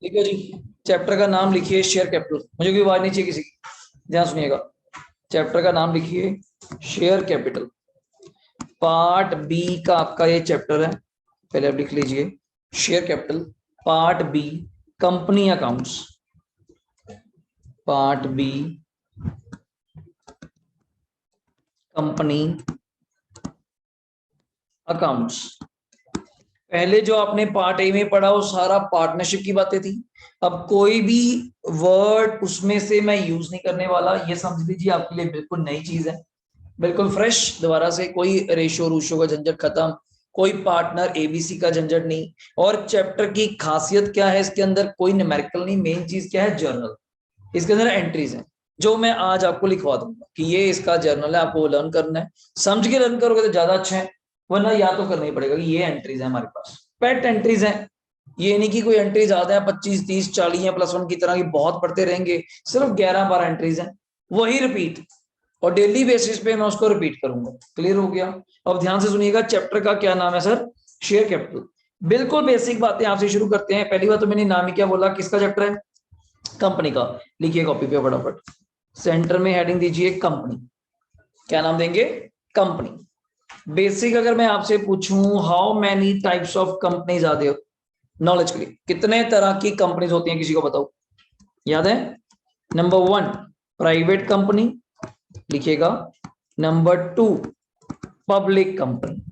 लिखो जी, चैप्टर का नाम लिखिए शेयर कैपिटल। मुझे कोई आवाज नहीं चाहिए किसी की, ध्यान सुनिएगा। चैप्टर का नाम लिखिए शेयर कैपिटल। पार्ट बी का आपका ये चैप्टर है, पहले आप लिख लीजिए share capital. Part B company accounts. Part B company accounts. पहले जो आपने पार्ट ए में पढ़ा वो सारा पार्टनरशिप की बातें थी। अब कोई भी वर्ड उसमें से मैं यूज नहीं करने वाला, ये समझ लीजिए आपके लिए बिल्कुल नई चीज है, बिल्कुल फ्रेश। दोबारा से कोई रेशो रूशो का झंझट खत्म, कोई पार्टनर एबीसी का झंझट नहीं। और चैप्टर की खासियत क्या है, इसके अंदर कोई न्यूमेरिकल नहीं, मेन चीज क्या है, जर्नल। इसके अंदर एंट्रीज हैं जो मैं आज आपको लिखवा दूंगा कि ये इसका जर्नल है, आपको वो लर्न करना है। समझ के लर्न करोगे तो ज्यादा अच्छा है, वरना या तो करना ही पड़ेगा कि ये एंट्रीज है हमारे पास, पेट एंट्रीज हैं। ये नहीं कि कोई एंट्री ज्यादा है 25 30 40 या +1 की तरह की बहुत पढ़ते रहेंगे, सिर्फ 11 12 एंट्रीज हैं, वही रिपीट, और डेली बेसिस पे मैं उसको रिपीट करूंगा। क्लियर हो गया? अब ध्यान से सुनिएगा, चैप्टर का क्या नाम है सर? Share capital. बिल्कुल बेसिक बातें आपसे शुरू करते हैं। पहली बात तो मैंने नाम ही क्या बोला, किसका चैप्टर है? कंपनी का। लिखिए कॉपी पे फटाफट, सेंटर में हेडिंग दीजिए कंपनी। क्या नाम देंगे? कंपनी। बेसिक अगर मैं आपसे पूछूं how many types of companies are there, knowledge के लिए, कितने तरह की कंपनीज होती हैं किसी को बताओ? याद है? नंबर 1 प्राइवेट कंपनी, लिखिएगा। Number 2 public company.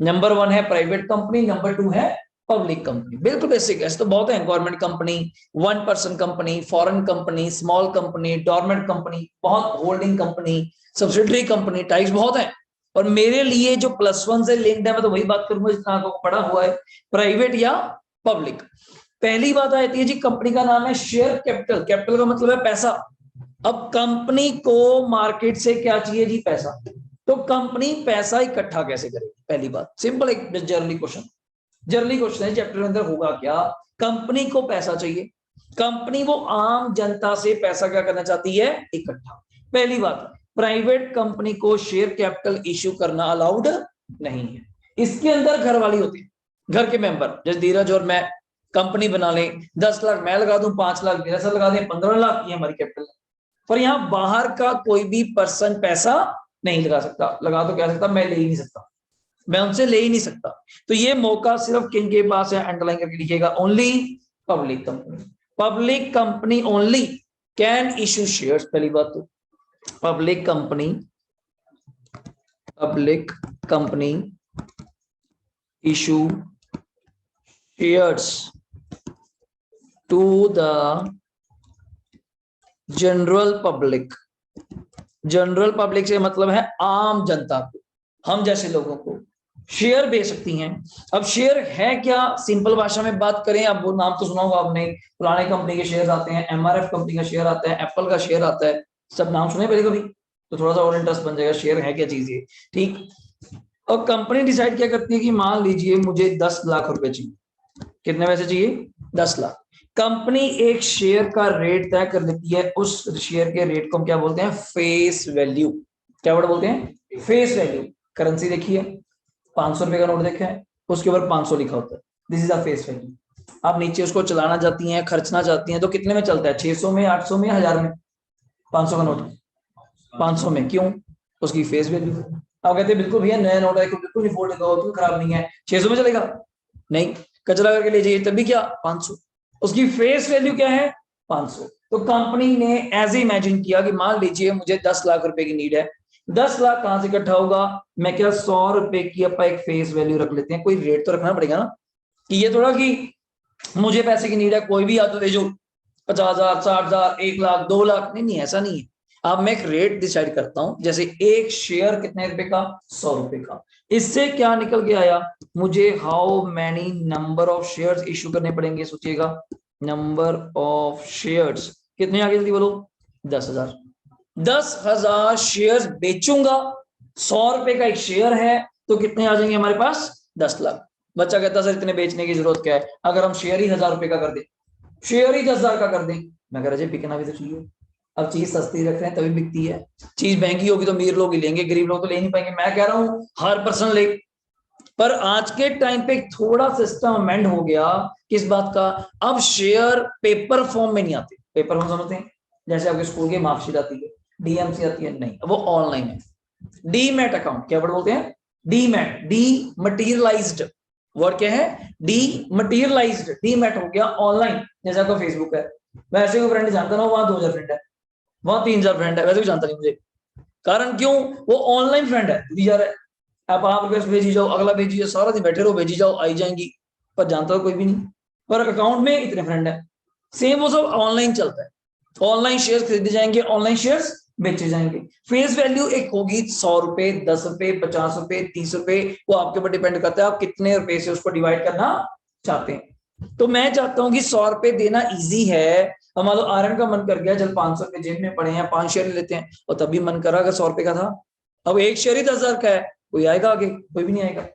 नंबर 1 है प्राइवेट कंपनी, नंबर 2 है पब्लिक कंपनी। बिल्कुल बेसिक है, ऐसे तो बहुत है। Government company, 1 person company, foreign company, small company, dormant company, बहुत holding company, subsidiary company, types बहुत है। और मेरे लिए जो +1 से लिंक्ड है, मैं तो वही बात करूंगा जितना आपको पढ़ा हुआ है, प्राइवेट या पब्लिक। पहली बात आती है जी, कंपनी का नाम है शेयर कैपिटल। कैपिटल का मतलब है पैसा। अब कंपनी को मार्केट से क्या चाहिए जी? पैसा। तो कंपनी पैसा इकट्ठा कैसे करेगी? पहली बात सिंपल, एक जर्नली क्वेश्चन, जर्नली क्वेश्चन है चैप्टर के अंदर, होगा क्या? कंपनी को पैसा चाहिए, कंपनी वो आम जनता से पैसा क्या करना चाहती है? इकट्ठा। पहली बात, प्राइवेट कंपनी को शेयर कैपिटल इश्यू करना अलाउड नहीं है। इसके अंदर घर वाली होती है, घर के मेंबर, जैसे धीरज और मैं कंपनी बना लें, 10 लाख मैं लगा दूं, 5 लाख मेरा सर लगा दें, 15 लाख ये हमारी कैपिटल है। पर यहां बाहर का कोई भी पर्सन पैसा नहीं लगा सकता। लगा तो क्या सकता? मैं ले ही नहीं सकता, मैं उनसे ले ही नहीं सकता। तो ये मौका सिर्फ किन के पास है? अंडरलाइन करके लिखिएगा, only public company. Public company only can issue shares. पहली बात तो public company, public company issue shares to the general public. General public से मतलब है आम जनता को, हम जैसे लोगों को शेयर दे सकती हैं। अब शेयर है क्या, सिंपल भाषा में बात करें, अब वो नाम तो सुना होगा आपने, पुराने कंपनी के शेयर आते हैं, एमआरएफ कंपनी का शेयर आता है, एप्पल का शेयर आता है, सब नाम सुने पहले कभी? तो थोड़ा सा और इंटरेस्ट बन जाएगा, शेयर है क्या चीज ये, ठीक। और कंपनी डिसाइड क्या करती है कि मान लीजिए मुझे 10 लाख रुपए चाहिए। कितने पैसे चाहिए? 10 लाख। कंपनी एक शेयर का रेट तय कर लेती है, उस शेयर के रेट को हम क्या बोलते हैं? Face value. क्या वर्ड बोलते हैं? Face value. करेंसी देखिए, 500 रुपए का नोट देखा है, उसके ऊपर 500 लिखा होता है, this is the face value. आप नीचे उसको चलाना चाहती हैं, खर्चना चाहती हैं, तो कितने में चलता है? 600 में, 800 में, 1000 में? 500 का नोट 500 में। क्यों? उसकी फेस वैल्यू। आप कहते हैं बिल्कुल भैया नया नोट है, बिल्कुल नहीं फोल्ड होगा, क्यों खराब नहीं है, 600 में चलेगा? नहीं, कचरा करके ले जाइए तभी क्या? 500। उसकी फेस वैल्यू क्या है? 500। तो कंपनी ने ऐसे इमेजिन किया कि मान लीजिए मुझे 10 लाख रुपए की नीड है, 10 लाख कहां से इकट्ठा होगा? मैं क्या 100 रुपए की अपना एक फेस वैल्यू रख लेते हैं, कोई रेट तो रखना पड़ेगा ना, कि ये थोड़ा कि मुझे पैसे की नीड है कोई भी आ तो दे जो, 50,000 60,000 1 लाख 2 लाख, नहीं नहीं ऐसा नहीं है। अब मैं एक रेट डिसाइड करता हूं, जैसे एक शेयर कितने रुपए का? 100 रुपए का। इससे क्या निकल के आया? मुझे how many number of shares issue करने पड़ेंगे, सोचिएगा। नंबर ऑफ शेयर्स कितने आगे जल्दी बोलो? 10,000। 10,000 शेयर्स बेचूंगा, 100 रुपए का एक शेयर है, तो कितने आ जाएंगे हमारे पास? 10 लाख। बच्चा कहता सर इतने बेचने की जरूरत क्या है, अगर हम शेयर ही 1,000 रुपए का कर दें, शेयर ही 10,000 का कर दें। मैं कह रहा बिकना भी तो चाहिए। अब चीज सस्ती रख रहे हैं तभी बिकती है, चीज महंगी होगी तो अमीर लोग ही लेंगे, गरीब लोग तो ले नहीं पाएंगे। मैं कह रहा हूं हर पर्सन ले, पर आज के टाइम पे थोड़ा सिस्टम अमेंड हो गया किस बात का, अब शेयर पेपर फॉर्म में नहीं आते। पेपर फॉर्म समझते हैं, जैसे आपके स्कूल की मार्कशीट आती है, डीएमसी आती है, नहीं, वो ऑनलाइन है। डीमैट अकाउंट, क्या वर्ड बोलते हैं, डीमैट, डी मटीरियलाइज्ड, वर्ड क्या है, डी मटीरियलाइज्ड, डीमैट हो गया ऑनलाइन। जैसे आपका फेसबुक है, वैसे कोई फ्रेंड जानता ना, वहां 2000 फ्रेंड है, वहां 3000 फ्रेंड है, वैसे भी जानता नहीं मुझे। कारण क्यों, वो ऑनलाइन फ्रेंड है, जुड़ी जा रहा है। आप रिक्वेस्ट भेजी जाओ, अगला भेजी जाओ, सारा दिन बैठे रहो, भेजी जाओ, आई जाएंगी, पर जानता तो कोई भी नहीं। पर अकाउंट में इतने फ्रेंड है, सेम वो सब ऑनलाइन चलता है। ऑनलाइन शेयर खरीदे जाएंगे, ऑनलाइन शेयर्स बेचे जाएंगे। फेस वैल्यू एक होगी 100 रुपए, 10 रुपए, 50 रुपए, 30 रुपए, वो आपके ऊपर डिपेंड करता है आप कितने रुपए से उसको डिवाइड करना चाहते हैं। तो मैं चाहता हूं कि 100 रुपए देना इजी है। अब मान लो आर्यन का मन कर गया, चल 500 रुपए जेब में पड़े हैं, 5 शेयर ले लेते हैं, और तभी मन करा अगर 100 रुपए का था। अब एक शेयर ही 10,000 का है, कोई आएगा आगे, कोई भी नहीं आएगा।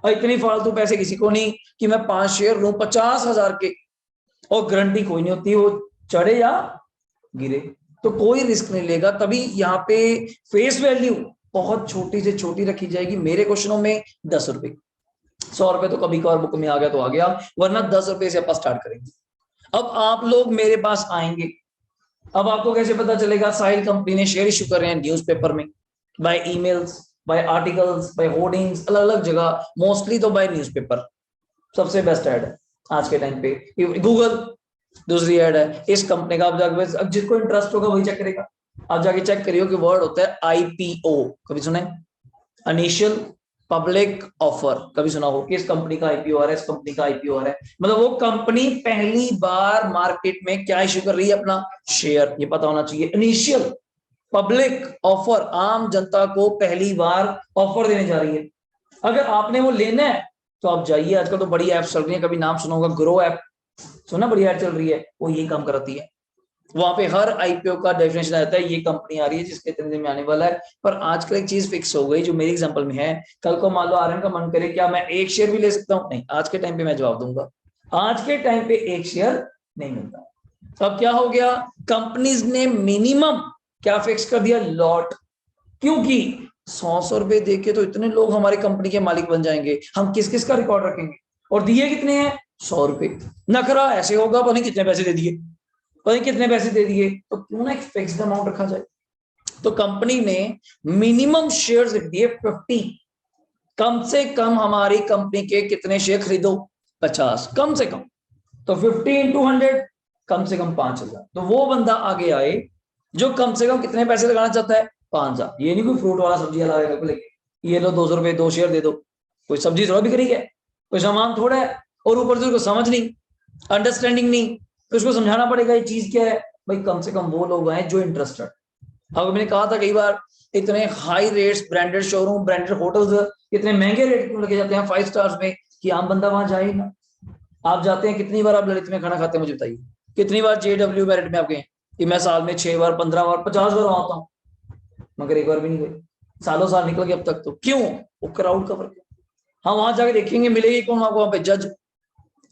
और इतनी फालतू पैसे किसी को नहीं कि मैं 5 शेयर लूं 50,000 के, और गारंटी कोई नहीं होती वो चढ़े या गिरे, तो कोई रिस्क नहीं लेगा। तभी यहाँ पे फेस वैल्यू बहुत छोटी से छोटी रखी जाएगी। मेरे क्वेश्चनों में 10 रुपए, 100 रुपए तो कभी कभार बुक में आ गया तो आ गया, वरना 10 रुपए से अपन स्टार्ट करेंगे। अब आप लोग मेरे पास आएंगे, अब आपको कैसे पता चलेगा, साहिल कंपनी ने शेयर इशू कर रहे हैं न्यूज़पेपर में, by emails, by articles, by hoardings, अलग अलग जगह, मोस्टली तो बाय न्यूज़पेपर सबसे बेस्ट ऐड है आज के टाइम पे। गूगल दूसरी ऐड है इस कंपनी का, आप जाके, अब जिसको इंटरेस्ट होगा वही चेक करेगा। आप जाके चेक करियो कि वर्ड होता है आईपीओ, कभी सुने, इनिशियल पब्लिक ऑफर, कभी सुना हो कि इस कंपनी का आईपीओ आ रहा है, इस कंपनी का आईपीओ आ रहा है, मतलब वो कंपनी पहली बार मार्केट में क्या इश्यू कर रही है, अपना शेयर, ये पता होना चाहिए। इनिशियल पब्लिक ऑफर, आम जनता को पहली बार ऑफर देने जा रही है। अगर आपने वो लेना है तो आप जाइए, आजकल तो बड़ी ऐप चल रही है, कभी नाम सुना होगा, ग्रो ऐप, सुना, बड़ी ऐप चल रही है, वो ये काम कराती है। वहां पे हर आईपीओ का डेफिनेशन आता है, ये कंपनी आ रही है जिसके इतने दिन में आने वाला है। पर आजकल एक चीज फिक्स हो गई जो मेरी एग्जांपल में है, कल को मान लो आर्यन का मन करे क्या मैं एक शेयर भी ले सकता हूँ, नहीं, आज के टाइम पे मैं जवाब दूंगा, आज के टाइम पे एक शेयर नहीं मिलता। अब क्या हो गया, कंपनीज ने मिनिमम क्या फिक्स कर दिया, लॉट, क्योंकि 100 रुपए देके तो इतने लोग हमारी कंपनी के मालिक बन जाएंगे, हम किस किस का रिकॉर्ड रखेंगे। और दिए कितने हैं, 100 रुपए, नखरा ऐसे होगा, पता नहीं कितने पैसे दे दिए, पता नहीं कितने पैसे दे दिए, तो क्यों ना एक फिक्स्ड अमाउंट रखा जाए। तो कंपनी ने मिनिमम शेयर्स लिख दिए 50, कम से कम हमारी कंपनी के कितने शेयर खरीदो, 50 कम से कम, तो 50 into 100 कम से कम 5,000। तो वो बंदा आगे आए जो कम से कम कितने पैसे लगाना चाहता है, 5,000। ये नहीं कोई फ्रूट वाला सब्जी वाला लेके ये लो 200 रुपए 2 शेयर दे दो, कोई सब्जी थोड़ा बिक रही है, कोई सामान थोड़ा है, और ऊपर से उसको समझ नहीं, अंडरस्टैंडिंग नहीं, तो उसको समझाना पड़ेगा ये चीज क्या है। भाई कम से कम वो लोग आए जो इंटरेस्टेड। अब मैंने कहा था कई बार, इतने high rates, branded showroom, branded hotels, इतने महंगे रेट क्यों लगे जाते हैं 5 स्टार्स में, कि आम बंदा वहां जाए ना। आप जाते हैं, कितनी बार आप ललित में खाना खाते हैं मुझे बताइए, कितनी बार JW मेरिट में आप गए कि मैं साल में 6 बार 15 बार 50 बार आता हूँ, मगर एक बार भी नहीं गए, सालों साल निकल गए अब तक। तो क्यों, वो क्राउड का फर्क है। हाँ वहां जाके देखेंगे मिलेगी कौन आपको वहां पे, जज,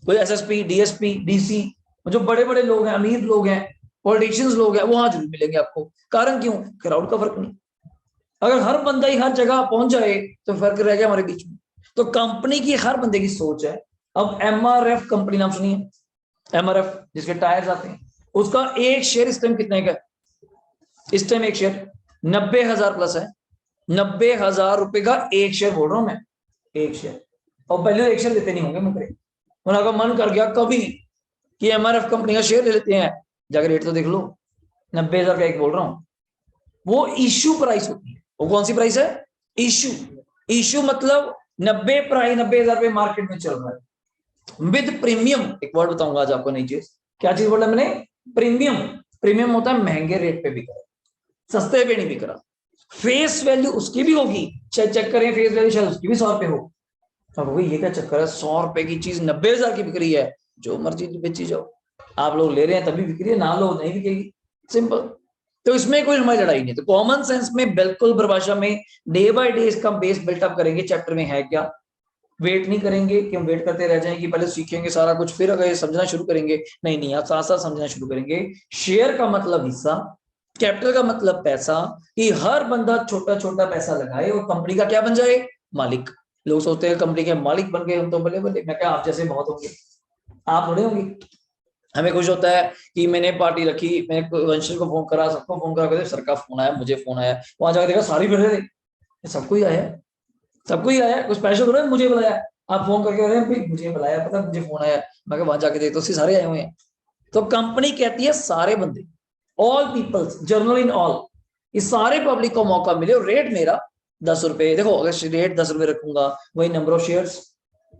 कोई SSP, DSP, DC, जो बड़े बड़े लोग हैं, अमीर लोग हैं, पॉलिटिशियंस लोग हैं, वहां जरूर मिलेंगे आपको। कारण क्यों, क्राउड का फर्क नहीं। अगर हर बंदा ही हर जगह पहुंच जाए तो फर्क रह गया हमारे बीच में। तो कंपनी की हर बंदे की सोच है। अब MRF कंपनी नाम सुनिए, MRF जिसके टायर्स आते हैं, उसका एक शेयर इस टाइम कितने का, इस टाइम एक शेयर 90,000 प्लस है, 90,000 रुपए का एक शेयर बोल रहा हूं मैं, एक शेयर। और पहले एक शेयर देते नहीं होंगे मुकरे, उनका मन कर गया कभी कि MRF कंपनी का शेयर ले लेते हैं, जाकर रेट तो देख लो, 90,000 का एक बोल रहा हूं। वो इश्यू प्राइस होती है, वो कौन सी प्राइस है, इश्यू। इश्यू मतलब 90,000 रुपए मार्केट में चल रहा है विद प्रीमियम। एक वर्ड बताऊंगा आज आपको नई चीज, क्या चीज बोला मैंने, प्रीमियम। प्रीमियम होता है महंगे रेट पे बिक रहा है, सस्ते पे नहीं बिक रहा। फेस वैल्यू उसकी भी होगी, चाहे चेक करें फेस वैल्यू शायद उसकी भी 100 रुपए हो। अब वही ये क्या चक्कर है, 100 रुपए की चीज 90,000 की बिक रही है, जो मर्जी बेची जाओ। आप लोग ले रहे हैं तभी बिक रही है, ना लो नहीं बिकेगी, सिंपल। तो इसमें कोई हमारी लड़ाई नहीं। तो कॉमन सेंस में बिल्कुल परिभाषा में डे बाय डे इसका बेस बिल्टअप करेंगे, चैप्टर में है क्या, वेट नहीं करेंगे कि हम वेट करते रह जाएं कि पहले सीखेंगे सारा कुछ फिर अगर समझना शुरू करेंगे, नहीं नहीं, आप साथ साथ समझना शुरू करेंगे। शेयर का मतलब हिस्सा, कैपिटल का मतलब पैसा, कि हर बंदा छोटा छोटा पैसा लगाए और कंपनी का क्या बन जाए, मालिक। लोग सोचते हैं कंपनी के मालिक बन गए हम तो बल्ले बल्ले। मैं क्या आप जैसे बहुत होंगे, आप थोड़े होंगे। हमें खुश होता है कि मैंने पार्टी रखी, मैंने वंशल को फोन करा, सबको फोन करा, कहते सर का फोन आया, मुझे फोन आया, वहां जाकर देखा सारी बैठे थे, सबको ही आया, सबको ही आया, कुछ स्पेशल थोड़ा मुझे बुलाया। आप फोन करके कह रहे हैं भाई मुझे बुलाया, पता मुझे फोन आया, मैं वहां जाके देखता हूँ सारे आए हुए हैं। तो कंपनी कहती है सारे बंदे, all peoples, general in all, इस सारे पब्लिक को मौका मिले। और रेट मेरा 10 रुपए, देखो अगर रेट 10 रुपए रखूंगा वही नंबर ऑफ शेयर्स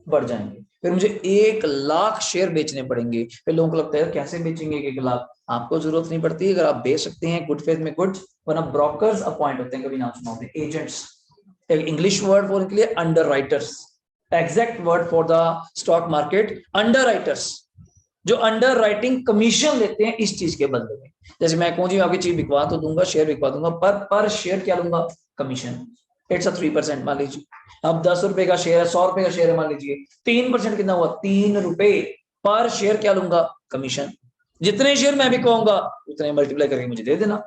बढ़ जाएंगे, फिर मुझे 1 लाख शेयर बेचने पड़ेंगे। फिर लोगों को लगता है कैसे बेचेंगे 1 लाख, आपको जरूरत नहीं पड़ती, अगर आप बेच सकते हैं गुड फेथ में गुड, वरना ब्रोकर्स अपॉइंट होते हैं, कभी नाम सुना होंगे, एजेंट्स, एक इंग्लिश वर्ड फॉर इनके लिए under writers, exact word for the stock market, under writers, जो अंडर राइटिंग कमीशन लेते हैं इस चीज के बदले में। जैसे मैं कहूँ जी मैं आपकी चीज बिकवा तो दूंगा, शेयर बिकवा दूंगा, पर शेयर क्या लूंगा, कमीशन, इट्स 3% मान लीजिए। अब 10 रुपए का शेयर है, 100 रुपए का शेयर है मान लीजिए, 3% कितना हुआ, 3 रुपए पर शेयर क्या लूंगा, कमीशन। जितने शेयर मैं बिकवाऊंगा उतने मल्टीप्लाई करके मुझे दे देना,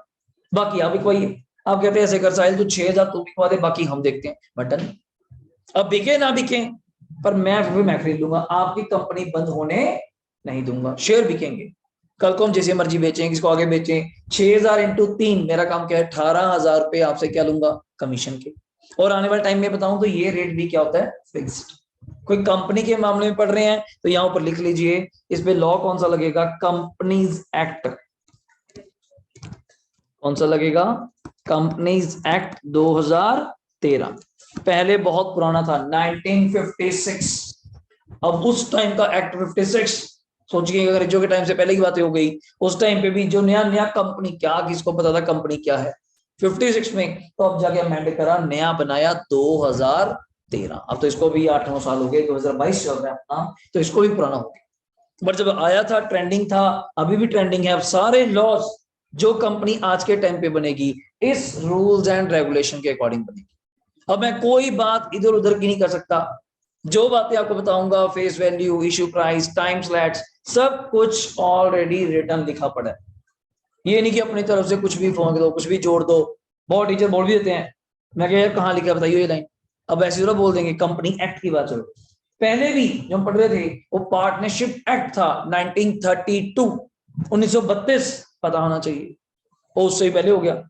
बाकी आप बिकवाइए। आप कहते हैं ऐसे कर साहिल तू 6,000 तू बिकवा दे, बाकी हम देखते हैं, बटन। अब बिके ना बिके पर मैं खरीद लूंगा, आपकी कंपनी बंद होने नहीं दूंगा, शेयर बिकेंगे। कल को हम जैसे मर्जी बेचें, किसको आगे बेचें, 6,000 इंटू 3 मेरा काम क्या है, 18,000 रुपए आपसे क्या लूंगा, कमीशन के। और आने वाले टाइम में बताऊं तो ये रेट भी क्या होता है, फिक्स्ड। कोई कंपनी के मामले में पढ़ रहे हैं तो यहां ऊपर लिख लीजिए, इस पे लॉ कौन सा लगेगा, कंपनीज एक्ट। कौन सा लगेगा, कंपनीज एक्ट 2013। पहले बहुत पुराना था 1956। अब उस टाइम का एक्ट 56, सोचिए अगर जो के टाइम से पहले की बातें हो गई, उस टाइम पे भी जो नया नया कंपनी, क्या किसको पता था कंपनी क्या है 56 में, तो अब जाके अमेंड करा, नया बनाया 2013। अब तो इसको भी 8-9 साल हो गए, 2022 चल रहा है अपना, तो इसको भी पुराना हो गया। बट जब आया था ट्रेंडिंग था, अभी भी ट्रेंडिंग है। अब सारे लॉज जो कंपनी आज के टाइम पे बनेगी इस रूल्स एंड रेगुलेशन के अकॉर्डिंग बनेगी। अब मैं कोई बात इधर उधर की नहीं कर सकता, जो बातें आपको बताऊंगा, face value, issue price, time slats, सब कुछ ऑलरेडी रिटर्न लिखा पड़ा है। ये नहीं कि अपनी तरफ से कुछ भी फोन दो, कुछ भी जोड़ दो। बहुत टीचर बोल भी देते हैं, मैं कह यार कहाँ लिखा बताइए ये लाइन, अब ऐसे जरूर बोल देंगे कंपनी एक्ट की बात चलो। पहले भी जो हम पढ़ रहे थे वो पार्टनरशिप एक्ट था 1932, 1932 पता होना चाहिए, वो उससे पहले हो गया,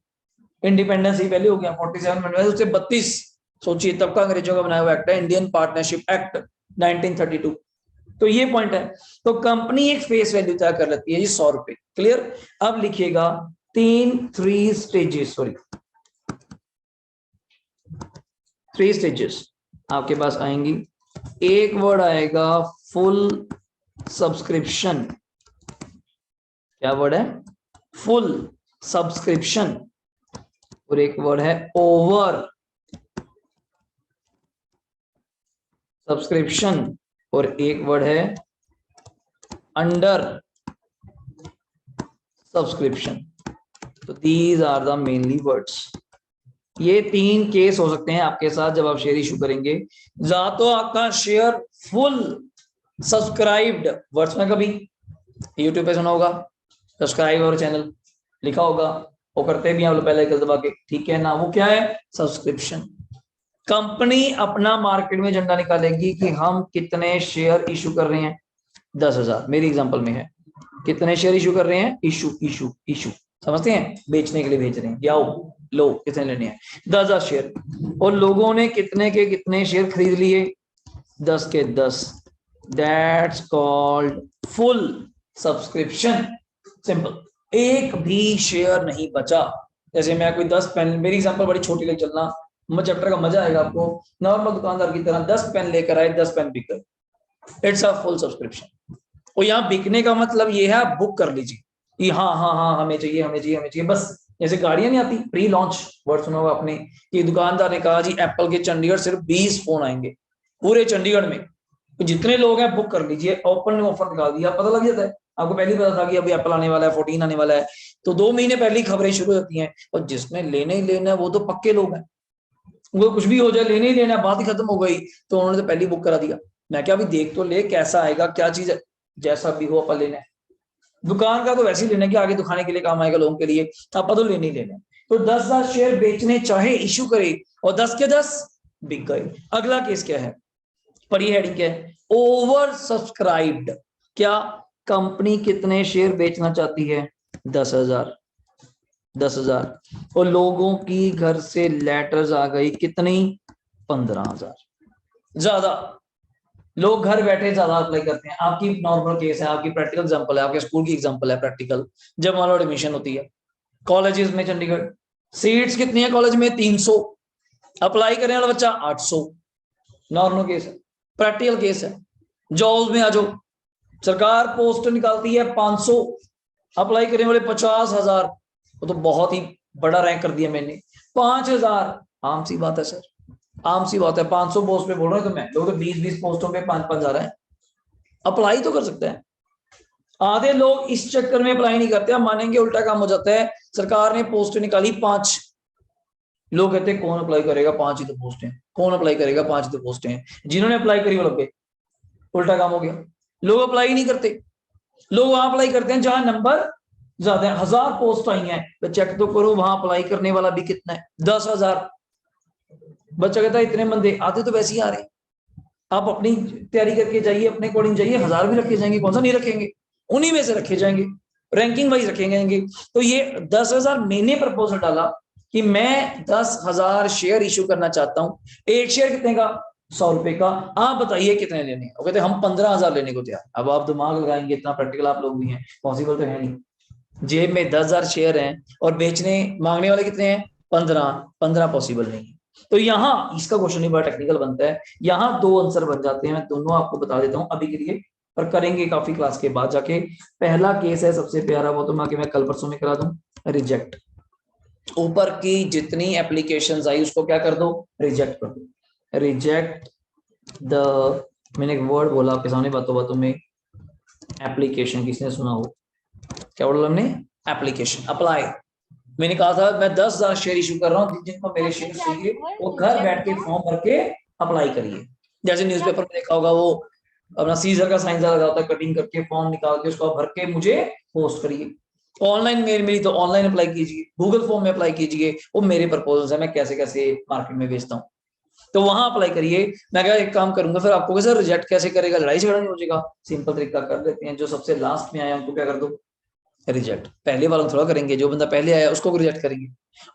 इंडिपेंडेंस ही पहले हो गया, 47 में उससे 32, सोचिए तब का अंग्रेजों का बनाया हुआ एक्ट है, इंडियन पार्टनरशिप एक्ट 1932। तो ये पॉइंट है। तो कंपनी एक फेस वैल्यू तय कर लेती है जी 100 रुपए, क्लियर। अब लिखिएगा 3 स्टेजेस, सॉरी 3 स्टेजेस आपके पास आएंगी। एक वर्ड आएगा फुल सब्सक्रिप्शन, क्या वर्ड है, फुल सब्सक्रिप्शन। और एक वर्ड है ओवर सब्सक्रिप्शन, और एक वर्ड है अंडर सब्सक्रिप्शन। तो these are the mainly words. ये 3 केस हो सकते हैं आपके साथ जब आप शेयर इशू करेंगे। या तो आपका शेयर फुल सब्सक्राइब्ड, वर्ड्स में कभी यूट्यूब पे सुना होगा सब्सक्राइब और चैनल लिखा होगा, वो करते भी आप लोग पहले दबा के, ठीक है ना, वो क्या है, सब्सक्रिप्शन। कंपनी अपना मार्केट में झंडा निकालेगी कि हम कितने शेयर इशू कर रहे हैं, 10,000 मेरी एग्जांपल में है, कितने शेयर इशू कर रहे हैं, इशू इशू इशू, समझते हैं, बेचने के लिए भेज रहे हैं, जाओ लो कितने लेने हैं, 10,000 शेयर, और लोगों ने कितने के कितने शेयर खरीद लिए, 10 के 10, that's called full subscription, simple. एक भी शेयर नहीं बचा। जैसे मैं कोई 10 पेन, मेरी एग्जांपल बड़ी छोटी लेकर चलना, चैप्टर का मजा आएगा आपको, नॉर्मल दुकानदार की तरह 10 पेन लेकर आए, 10 पेन बिक गए, इट्स अ फुल सब्सक्रिप्शन। और यहाँ बिकने का मतलब ये है आप बुक कर लीजिए कि हाँ हाँ हाँ हमें चाहिए हमें चाहिए हमें चाहिए, बस। जैसे गाड़ियां नहीं आती, प्री लॉन्च वर्ड सुना होगा आपने, कि दुकानदार ने कहा जी एप्पल के चंडीगढ़ सिर्फ 20 फोन आएंगे पूरे चंडीगढ़ में, तो जितने लोग हैं बुक कर लीजिए, ओपन ने ऑफर निकाल दिया, पता लग जाता है आपको, पहले पता था कि अभी एप्पल आने वाला है, 14 आने वाला है, तो 2 महीने पहले ही खबरें शुरू होती हैं, और जिसने लेने ही लेना है वो तो पक्के लोग हैं, वो कुछ भी हो जाए लेने ही लेना है, बात ही खत्म हो गई, तो उन्होंने तो पहले ही बुक करा दिया। मैं क्या अभी देख तो ले कैसा आएगा, क्या चीज है, जैसा भी हो अपन लेना है। दुकान का तो वैसे ही लेना है कि आगे दिखाने के लिए काम आएगा लोगों के लिए, अपन तो लेने ही लेना है। तो 10,000 शेयर बेचने चाहे इश्यू करे, और 10 के 10 बिग गाइड। अगला केस क्या है, पढ़िए हेडिंग क्या है, ओवर सब्सक्राइब्ड। क्या कंपनी कितने शेयर बेचना चाहती है, 10,000। 10,000 और लोगों की घर से लेटर्स आ गई कितनी, 15,000। ज्यादा लोग घर बैठे ज्यादा अप्लाई करते हैं। आपकी नॉर्मल केस है, आपकी प्रैक्टिकल एग्जांपल है, आपके स्कूल की एग्जांपल है प्रैक्टिकल। जब मान लो एडमिशन होती है कॉलेजेस में, चंडीगढ़ सीट्स कितनी है कॉलेज में, 300, अप्लाई करने वाला बच्चा 800। नॉर्मल केस है, प्रैक्टिकल केस है। जॉब्स में आ जाओ, सरकार पोस्ट निकालती है 500, अप्लाई करने वाले 50,000। वो तो बहुत ही बड़ा रैंक कर दिया मैंने। 5,000 आम सी बात है सर, आम सी बात है। 500 पोस्ट पे बोल रहा हूँ तो मैं, लोग तो 20-20 पोस्टों पे 5-5 जा रहे हैं, अप्लाई तो कर सकते हैं। आधे लोग इस चक्कर में अप्लाई नहीं करते। आप मानेंगे उल्टा काम हो जाता है। सरकार ने पोस्ट निकाली 5, लोग कहते हैं कौन अप्लाई करेगा, 5 ही तो पोस्ट हैं, कौन अप्लाई करेगा, 5 ही तो पोस्ट हैं। जिन्होंने अप्लाई करी वो लग गए, उल्टा काम हो गया। लोग अप्लाई नहीं करते, लोग वहां अप्लाई करते हैं जहां नंबर ज्यादा है। 1,000 पोस्ट आई हैं तो चेक तो करो वहां अप्लाई करने वाला भी कितना है, 10,000। बच्चा कहता है इतने बंदे, आते तो वैसे ही आ रहे हैं। आप अपनी तैयारी करके जाइए, अपने अकॉर्डिंग जाइए, 1,000 भी रखे जाएंगे, कौन सा नहीं रखेंगे, उन्हीं में से रखे जाएंगे, रैंकिंग वाइज रखे जाएंगे। तो ये 10,000 मैंने प्रपोजल डाला कि मैं 10,000 शेयर इशू करना चाहता हूँ। एक शेयर कितने का, 100 रुपए का। आप बताइए कितने लेने हैं। वो कहते हम 15,000 लेने को तैयार। अब आप दिमाग लगाएंगे, इतना प्रैक्टिकल आप लोग भी हैं, पॉसिबल तो है नहीं। जेब में 10,000 शेयर हैं और बेचने मांगने वाले कितने हैं, 15 पॉसिबल नहीं है। तो यहाँ इसका क्वेश्चन ही बड़ा टेक्निकल बनता है। यहाँ 2 आंसर बन जाते हैं, मैं दोनों आपको बता देता हूँ अभी के लिए, पर करेंगे काफी क्लास के बाद जाके। पहला केस है सबसे प्यारा, वो तो मैं कल परसों में करा दूं, रिजेक्ट। ऊपर की जितनी एप्लीकेशंस आई उसको क्या कर दो, रिजेक्ट कर दो। रिजेक्ट द, मैंने एक वर्ड बोला आपके सामने बातों बातों में, एप्लीकेशन, किसने सुना हो, क्या बोला हमने, एप्लीकेशन, अप्लाई। मैंने कहा था मैं 10,000 शेयर इशू कर रहा हूँ, जिनको मेरे शेयर चाहिए वो घर बैठ के फॉर्म भर के अप्लाई करिए। जैसे न्यूज़पेपर में देखा होगा, वो अपना सीजर का साइन लगा होता है, कटिंग करके फॉर्म निकाल के उसको भर के मुझे पोस्ट करिए। ऑनलाइन मेल मिली तो ऑनलाइन अप्लाई कीजिए, गूगल फॉर्म में अप्लाई कीजिए। वो मेरे प्रपोजल है, मैं कैसे कैसे मार्केट में बेचता हूँ, तो वहां अप्लाई करिए। मैं क्या एक काम करूंगा, फिर आपको सर रिजेक्ट कैसे करेगा, लड़ाई झगड़ा नहीं हो जाएगा, सिंपल तरीका कर लेते हैं। जो सबसे लास्ट में आया उनको क्या कर दो, रिजेक्ट। पहले वाला थोड़ा करेंगे, जो बंदा पहले आया उसको रिजेक्ट करेंगे।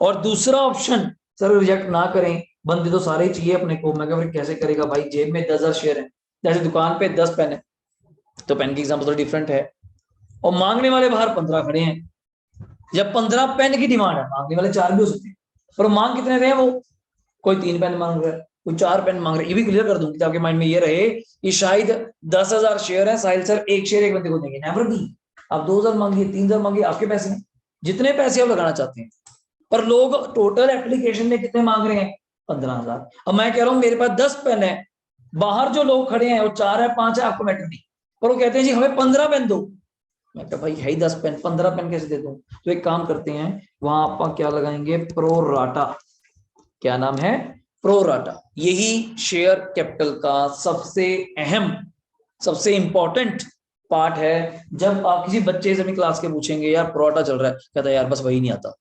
और दूसरा ऑप्शन, सर रिजेक्ट ना करें, बंदे तो सारे ही चाहिए अपने को। मैं फिर कैसे करेगा भाई, जेब में 10,000 शेयर है, जैसे दुकान पे 10 पेन है, तो पेन की एग्जाम्पल थोड़ा डिफरेंट है, और मांगने वाले बाहर 15 खड़े हैं। जब 15 पेन की डिमांड है, मांगने वाले 4 भी हो सकते हैं, पर मांग कितने रहे हैं वो, कोई 3 पेन मांग रहा है, कोई 4 पेन मांग रहा है। ये भी क्लियर कर दूंगी, आपके माइंड में ये रहे कि शायद 10,000 शेयर है, साहिल सर एक शेयर एक बंदे को देंगे, नेवर बी। आप 2,000 मांगिए, 3,000 मांगिए, आपके पैसे हैं, जितने पैसे आप लगाना चाहते हैं। पर लोग टोटल एप्लीकेशन में कितने मांग रहे हैं, 15,000। अब मैं कह रहा हूं मेरे पास 10 पेन है, बाहर जो लोग खड़े हैं वो 4 है 5 है, आपको मैटर नहीं, पर वो कहते हैं जी हमें 15 पेन दो। मैं कहा भाई है ही 10 पेन, 15 पेन कैसे दे दूं। तो एक काम करते हैं, वहां आप क्या लगाएंगे, प्रो राटा। क्या नाम है, प्रो राटा। यही शेयर कैपिटल का सबसे अहम, सबसे इंपॉर्टेंट पार्ट है। जब आप किसी बच्चे से अपनी क्लास के पूछेंगे यार प्रोराटा चल रहा है, कहता है यार बस वही नहीं आता।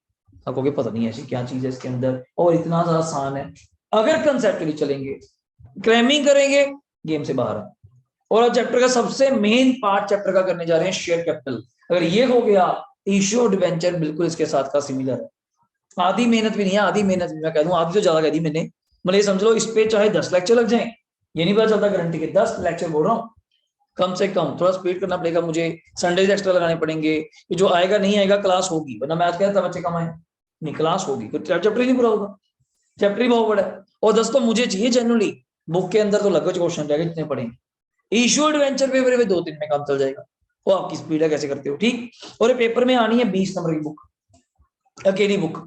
आपको पता नहीं है ऐसी क्या चीज है इसके अंदर, और इतना ज्यादा आसान है। अगर कंसेप्ट के लिए चलेंगे, क्रैमिंग करेंगे, गेम से बाहर है। और चैप्टर का सबसे मेन पार्ट चैप्टर का करने जा रहे हैं, शेयर कैपिटल। अगर ये हो गया, इश्यू डिवेंचर बिल्कुल इसके साथ का सिमिलर है। आधी मेहनत भी नहीं है, आधी मेहनत भी मैं कह दूं, आधी तो ज्यादा कह दी मैंने। मतलब ये समझ लो इस पे चाहे 10 लेक्चर लग जाए, ये नहीं पता चलता गारंटी के, 10 लेक्चर बोल रहा हूँ कम से कम। थोड़ा स्पीड करना पड़ेगा मुझे, संडेज एक्स्ट्रा लगाने पड़ेंगे, कि जो आएगा नहीं आएगा क्लास होगी, वरना मैं आज कहता बच्चे कम आए नहीं, क्लास होगी, चैप्टर ही नहीं पूरा होगा, चैप्टर ही बहुत बड़ा है। और 10 तो मुझे चाहिए जनरली, बुक के अंदर तो लगभग क्वेश्चन रहेगा जितने पढ़ेंगे। इशू एडवेंचर पेपर में 2-3 में काम चल जाएगा, वो आपकी स्पीड है कैसे करते हो, ठीक। और ये पेपर में आनी है 20 नंबर की बुक, अकेली बुक,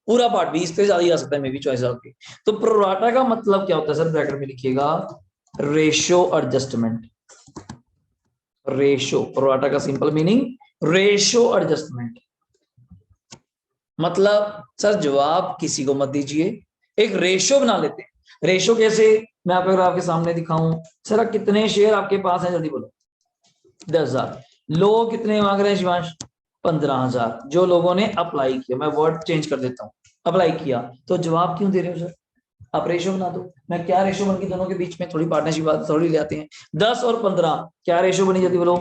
पूरा पार्ट 20 से ज्यादा ही आ सकता है, मे बी चॉइस आपकी। तो प्रोराटा का मतलब क्या होता है सर, ब्रैकेट में लिखिएगा, रेशियो एडजस्टमेंट। रेशियो, प्रोराटा का सिंपल मीनिंग रेशियो एडजस्टमेंट। मतलब सर जवाब किसी को मत दीजिए, एक रेशियो बना लेते हैं। रेशियो कैसे, मैं आपको आपके सामने दिखाऊं, सर कितने शेयर आपके पास हैं, जल्दी बोलो। 10,000। लोग कितने मांग रहे हैं शिवांश, 15,000। जो लोगों ने अप्लाई किया, मैं वर्ड चेंज कर देता हूँ, अप्लाई किया, तो जवाब क्यों दे रहे हो सर, आप रेशो बना दो। मैं क्या रेशो बन गई दोनों के बीच में, थोड़ी पार्टनरशिप बात थोड़ी ले आते हैं। 10 और 15 क्या रेशो बनी जाती बोलो?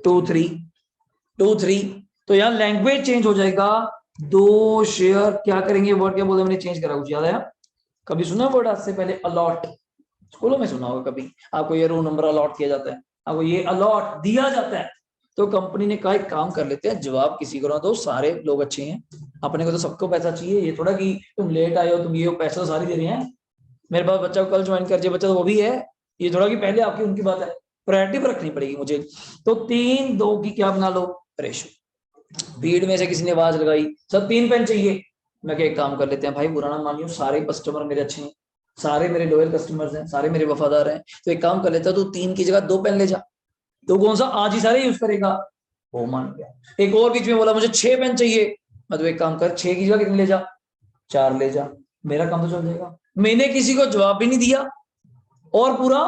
2:3 तो यहाँ लैंग्वेज चेंज हो जाएगा। 2 शेयर क्या करेंगे, वर्ड क्या बोलते हैं, मैंने चेंज करा, कुछ याद आया? कभी सुना वर्ड आज से पहले? अलॉट, स्कूलों में सुना होगा कभी, आपको ये रूम नंबर अलॉट किया जाता है, आपको ये अलॉट दिया जाता है। तो कंपनी ने कहा एक काम कर लेते हैं, जवाब किसी को ना दो, सारे लोग अच्छे हैं, अपने को तो सबको पैसा चाहिए, ये थोड़ा कि तुम लेट आए हो, तुम ये हो, पैसा तो सारे दे रहे हैं, मेरे पास बच्चा को कल ज्वाइन कर, बच्चा तो वो भी है, ये थोड़ा कि पहले आपकी उनकी बात है, प्रायोरिटी पर रखनी पड़ेगी मुझे। तो 3-2 की क्या बना लो, रेशो। भीड़ में से किसी ने आवाज लगाई, सर 3 पेन चाहिए। मैं क्या एक काम कर लेते हैं भाई, बुरा ना मानियो, सारे कस्टमर मेरे अच्छे हैं, सारे मेरे लॉयल कस्टमर्स हैं, सारे मेरे वफादार हैं, तो एक काम कर लेता है, तू 3 की जगह 2 पेन ले जा। तो कौन सा आज ही सारे यूज करेगा, वो मान गया। एक और बीच में बोला मुझे 6 पेन चाहिए, मैं तो एक काम कर 6 की जगह कितने ले जा, 4 ले जा, मेरा काम तो चल जाएगा। मैंने किसी को जवाब भी नहीं दिया और पूरा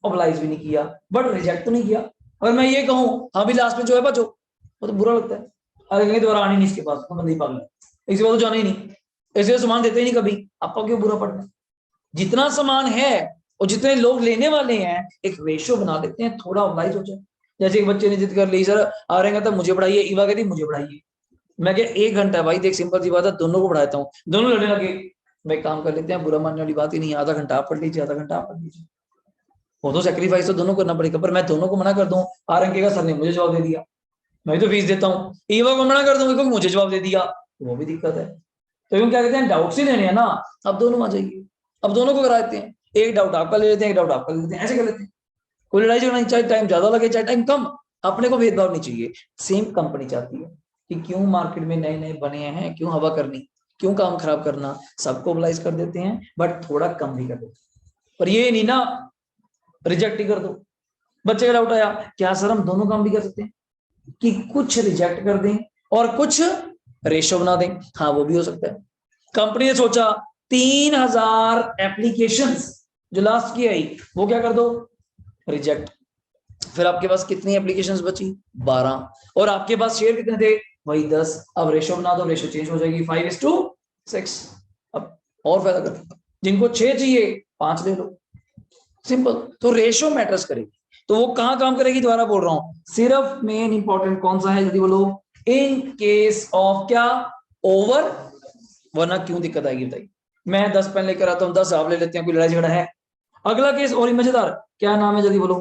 ऑब्लाइज भी नहीं किया, बट रिजेक्ट तो नहीं किया। अगर मैं ये कहूं हाँ भी लास्ट में जो है बचो, वो तो बुरा लगता है, अरे दोबारा आनी नहीं इसके पास, तो बंदी पागल है, इसके बाद तो जाना ही नहीं, ऐसे सामान देते ही नहीं कभी, आपको क्यों बुरा पड़ना है? जितना सामान है और जितने लोग लेने वाले हैं, एक रेशियो बना लेते हैं, थोड़ा ऑब्लाइज हो जाए। जैसे एक बच्चे ने जिद कर ली, सर आ रहे हैं तो मुझे पढ़ाइए, ईवा कहती मुझे पढ़ाइए। मैं क्या 1 घंटा भाई, देख सिंपल सी बात है, दोनों को पढ़ाता हूँ, दोनों लड़ने लगे। मैं काम कर लेते हैं, बुरा मानने वाली बात ही नहीं, आधा घंटा आप पढ़ लीजिए, आधा घंटा आप पढ़ लीजिए, वो तो सेक्रीफाइस तो दोनों करना पड़ेगा। पर मैं दोनों को मना कर दूं, आरंग कहेगा सर ने मुझे जवाब दे दिया, मैं तो फीस देता हूँ, ईवा को मना कर दूंगा क्योंकि मुझे जवाब दे दिया, वो भी दिक्कत है। तो यूं क्या कहते हैं, डाउट्स ही लेने हैं ना, अब दोनों आ जाइए, अब दोनों को करा देते हैं, एक डाउट आपका ले लेते हैं, एक डाउट आपका ले लेते हैं, ऐसे कर लेते हैं। कोई लड़ाई झगड़ा नहीं, चाहे टाइम ज्यादा लगे चाहे टाइम कम, अपने को भेदभाव नहीं चाहिए। सेम कंपनी चाहती है कि क्यों मार्केट में नए नए बने हैं, क्यों हवा करनी, क्यों काम खराब करना, सबको मोबिलाइज कर देते हैं, बट थोड़ा कम भी कर देते हैं। पर ये नहीं ना रिजेक्ट ही कर दो। बच्चे का डाउट आया, क्या सर हम दोनों काम भी कर सकते हैं कि कुछ रिजेक्ट कर दें और कुछ रेशो बना दें? हाँ वो भी हो सकता है। कंपनी ने सोचा 3000 एप्लीकेशंस जो लास्ट की आई वो क्या कर दो, रिजेक्ट। फिर आपके पास कितनी एप्लीकेशंस बची, 12, और आपके पास शेयर कितने थे, वही 10। अब रेशो बना दो, रेशो चेंज हो जाएगी 5:6। अब और फायदा कर, जिनको 6 चाहिए 5 ले लो, सिंपल। तो रेशो मैटर्स करेगी। तो वो कहां काम करेगी, दोबारा बोल रहा हूं, सिर्फ मेन इंपॉर्टेंट कौन सा है, जल्दी बोलो, इन केस ऑफ क्या, ओवर, वरना क्यों दिक्कत आएगी बताइए। मैं 10 पेन लेकर आता हूं, 10 आप ले लेते हैं, कोई लड़ाई झगड़ा है? अगला केस और ही मजेदार, क्या नाम है जल्दी बोलो,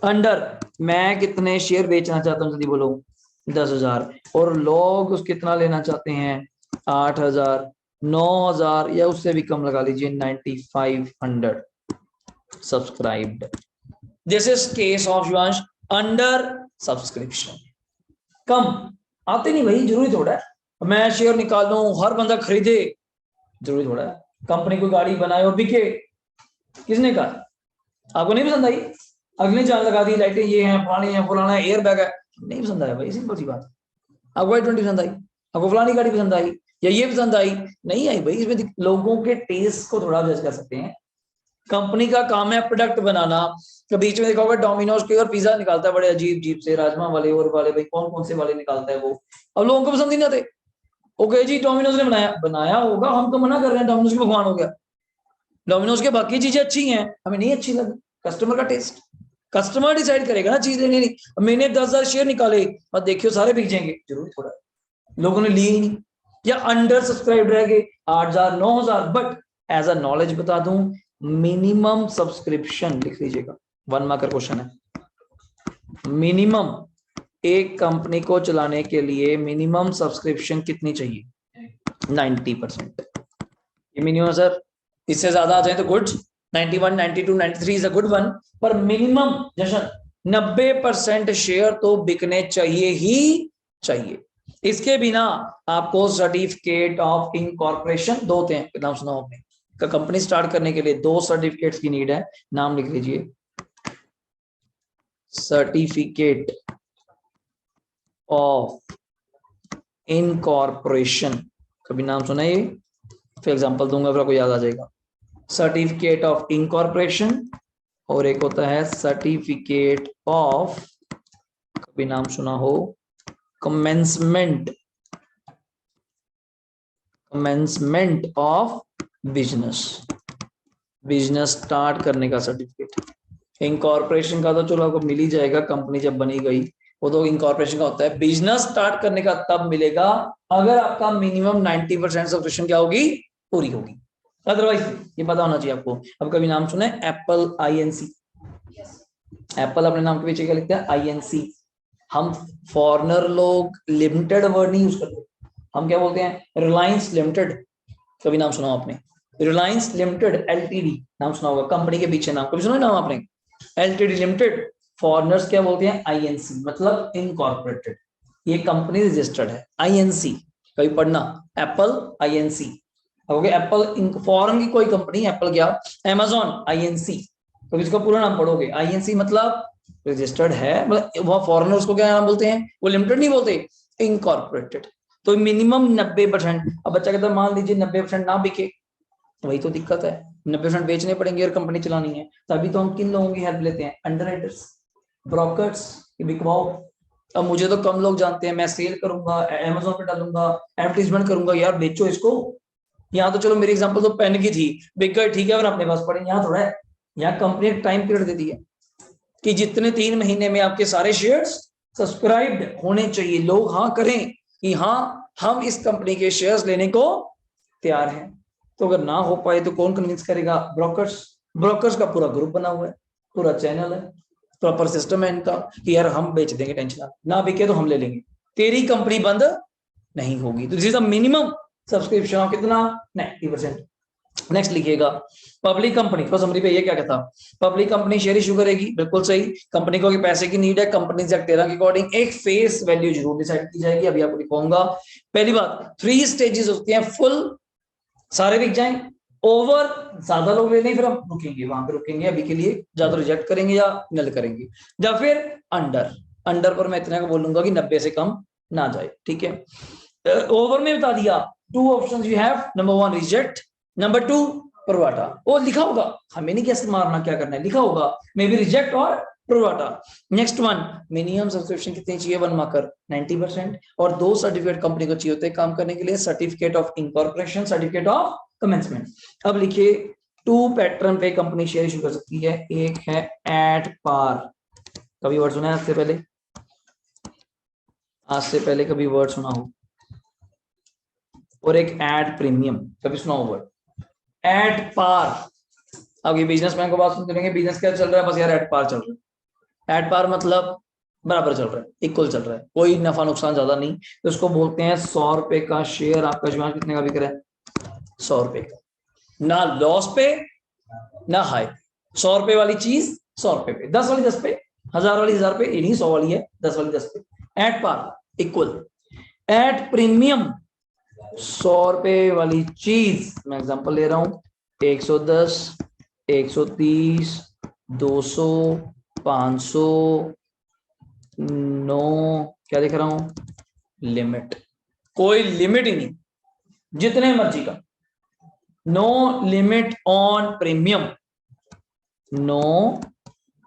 अंडर, मैं कितने शेयर बेचना चाहता हूं जल्दी बोलो, 10,000, और लोग उस कितना लेना चाहते हैं, 8,000, 9,000, या उससे भी कम लगा लीजिए, 9,500 subscribed. This is case of Shivansh under subscription. कम आते नहीं भाई, जरूरी थोड़ा है मैं शेयर निकाल लूं हर बंदा खरीदे, जरूरी थोड़ा है। कंपनी कोई गाड़ी बनाए और बिके, किसने कहा? आपको नहीं पसंद आई, अगले चाल लगा दी, लाइटें ये हैं, फलानी है, फलाना है, एयर बैग है, नहीं पसंद आया भाई, सिंपल सी बात। आपको i20 पसंद आई, आपको फलानी गाड़ी पसंद आई, या ये पसंद आई, नहीं आई भाई, इसमें लोगों के टेस्ट को थोड़ा जज कर सकते हैं। कंपनी का काम है प्रोडक्ट बनाना। तो बीच में देखा होगा डोमिनोज के और पिज्जा निकालता है बड़े अजीब अजीब से, राजमा वाले और वाले, भाई कौन कौन से वाले निकालता है वो, अब लोगों को पसंद ही ना थे। ओके जी डोमिनोज ने बनाया, बनाया होगा, हम तो मना कर रहे हैं, डोमिनोज के भगवान हो गया, डोमिनोज के बाकी चीजें अच्छी हैं, हमें नहीं अच्छी लगी, कस्टमर का टेस्ट, कस्टमर डिसाइड करेगा ना चीज लेनी नहीं। मैंने 10,000 शेयर निकाले और देखियो सारे बिक जाएंगे, जरूर थोड़ा लोगों ने लिए ही नहीं, या अंडर सब्सक्राइब रह गए 8,000 9,000। बट एज अ नॉलेज बता दूं, मिनिमम सब्सक्रिप्शन लिख लीजिएगा, 1 मार्क का क्वेश्चन है। मिनिमम एक कंपनी को चलाने के लिए मिनिमम सब्सक्रिप्शन कितनी चाहिए, 90%। ये मिनिमम सर, इससे ज्यादा आ जाए तो good, 91 92 93 is a good one, पर मिनिमम जशन 90% शेयर तो बिकने चाहिए ही चाहिए। इसके बिना आपको सर्टिफिकेट ऑफ इनकॉर्पोरेशन 2 होते हैं, नाम सुना आपने, कंपनी स्टार्ट करने के लिए 2 सर्टिफिकेट्स की नीड है, नाम लिख लीजिए, सर्टिफिकेट ऑफ इनकॉर्पोरेशन, कभी नाम सुना ये, फिर एग्जांपल दूंगा फिर आपको याद आ जाएगा। सर्टिफिकेट ऑफ इनकॉर्पोरेशन, और एक होता है सर्टिफिकेट ऑफ, कभी नाम सुना हो, commencement, commencement of business. Business start करने का सर्टिफिकेट। इनकॉर्पोरेशन का तो चलो आपको मिल ही जाएगा, कंपनी जब बनी गई, वो तो इनकॉर्पोरेशन का होता है। बिजनेस स्टार्ट करने का तब मिलेगा अगर आपका मिनिमम 90% सब्सक्रिप्शन क्या होगी, पूरी होगी। अदरवाइज ये पता होना चाहिए आपको। अब कभी नाम सुना है एप्पल INC? एप्पल अपने नाम के पीछे क्या लिखता है, INC। हम फॉरेनर लोग लिमिटेड वर्ड नहीं यूज करते, हम क्या बोलते हैं, रिलायंस लिमिटेड। कभी नाम सुना आपने, रिलायंस लिमिटेड LTD नाम सुना होगा, कंपनी के पीछे नाम कभी सुना नाम आपने, LTD लिमिटेड। फॉरेनर्स क्या बोलते हैं, INC, मतलब इनकॉर्पोरेटेड। ये कंपनी रजिस्टर्ड है, INC। कभी पढ़ना Apple INC। Okay, Apple foreign की कोई कंपनी, एप्पल क्या, Amazon INC। तो इसका पूरा नाम पढ़ोगे, INC मतलब रजिस्टर्ड है, मतलब वह फॉरेनर्स को क्या नाम बोलते हैं, वो लिमिटेड नहीं बोलते, इनकॉर्पोरेटेड। तो मिनिमम 90%। अब बच्चा कहता है मान लीजिए 90% ना बिके, वही तो दिक्कत है, 90% बेचने पड़ेंगे और कंपनी चलानी है। तभी तो हम किन लोगों की हेल्प लेते हैं, अंडरराइटर्स, ब्रोकर्स, बिकवाओ। अब मुझे तो कम लोग जानते हैं, मैं सेल करूंगा, Amazon पे डालूंगा, एडवर्टीजमेंट करूंगा, यार बेचो इसको। यहाँ तो चलो मेरी एग्जांपल तो पेन की थी, बिक गई ठीक है, और अपने पास पड़े। यहाँ थोड़ा है, यहाँ कंपनी एक टाइम पीरियड देती है कि जितने 3 महीने में आपके सारे शेयर्स सब्सक्राइब्ड होने चाहिए, लोग हाँ करें कि हाँ हम इस कंपनी के शेयर्स लेने को तैयार हैं। तो अगर ना हो पाए तो कौन कन्विंस करेगा, ब्रोकर्स। ब्रोकर्स का पूरा ग्रुप बना हुआ है, पूरा चैनल है, प्रॉपर सिस्टम है इनका कि यार हम बेच देंगे, टेंशन ना बिके तो हम ले लेंगे, तेरी कंपनी बंद नहीं होगी। तो this is the minimum subscription of कितना, 90%। नेक्स्ट लिखिएगा, पब्लिक कंपनी को समरी पे ये क्या कहता, पब्लिक कंपनी शेयर इशू करेगी, बिल्कुल सही। कंपनी को पैसे की नीड है, कंपनी एक्ट 13 के अकॉर्डिंग एक फेस वैल्यू जरूर डिसाइड की जाएगी, अभी आपको दिखाऊंगा। पहली बात, 3 स्टेजेस होती हैं, फुल सारे बिक जाएं, ओवर ज्यादा लोग ले लें, फिर हम रुकेंगे, वहां पे रुकेंगे अभी के लिए, ज्यादा रिजेक्ट करेंगे या नल करेंगे, या फिर अंडर। अंडर पर मैं इतना बोलूंगा कि 90 से कम ना जाए, ठीक है। ओवर में बता दिया, 2 options you have, number 1 reject, number 2 प्रोवाटा। वो लिखा होगा, हमें नहीं कैसे मारना, क्या करना है, लिखा होगा मे बी रिजेक्ट और प्रोवाटा। नेक्स्ट वन, मिनिमम सब्सक्रिप्शन कितनी चाहिए, 1 मार्कर 90%, और 2 सर्टिफिकेट कंपनी को चाहिए होते हैं काम करने के लिए, certificate of incorporation, certificate of commencement. अब लिखिए 2 पैटर्न पे कंपनी शेयर इशू कर सकती है, एक है एट पार, कभी वर्ड सुना है आज से पहले, आज से पहले कभी वर्ड सुना हो, और एक एट प्रीमियम, कभी सुना हो वर्ड, एट पार। अब ये बिजनेसमैन को बात सुनते रहेंगे, बिजनेस क्या चल रहा है, बस यार एट पार चल रहा है। एट पार मतलब बराबर चल रहा है, इक्वल चल रहा है, कोई नफा नुकसान ज्यादा नहीं, तो उसको बोलते हैं 100 रुपए का शेयर आपका जो कितने का बिक रहा है, 100 रुपए का, ना लॉस पे ना हाई। 100 रुपए वाली चीज 100 रुपए पे, 10 वाली 10 पे, 1000 वाली 1000 पे, ये नहीं 100 वाली है, 10 वाली 10 पे। At par equal. At premium 100 रुपए वाली चीज, मैं एग्जांपल ले रहा हूं, 110, 130, 200, 500, 9, क्या देख रहा हूं, लिमिट, कोई लिमिट ही नहीं, जितने मर्जी का, no limit on premium, no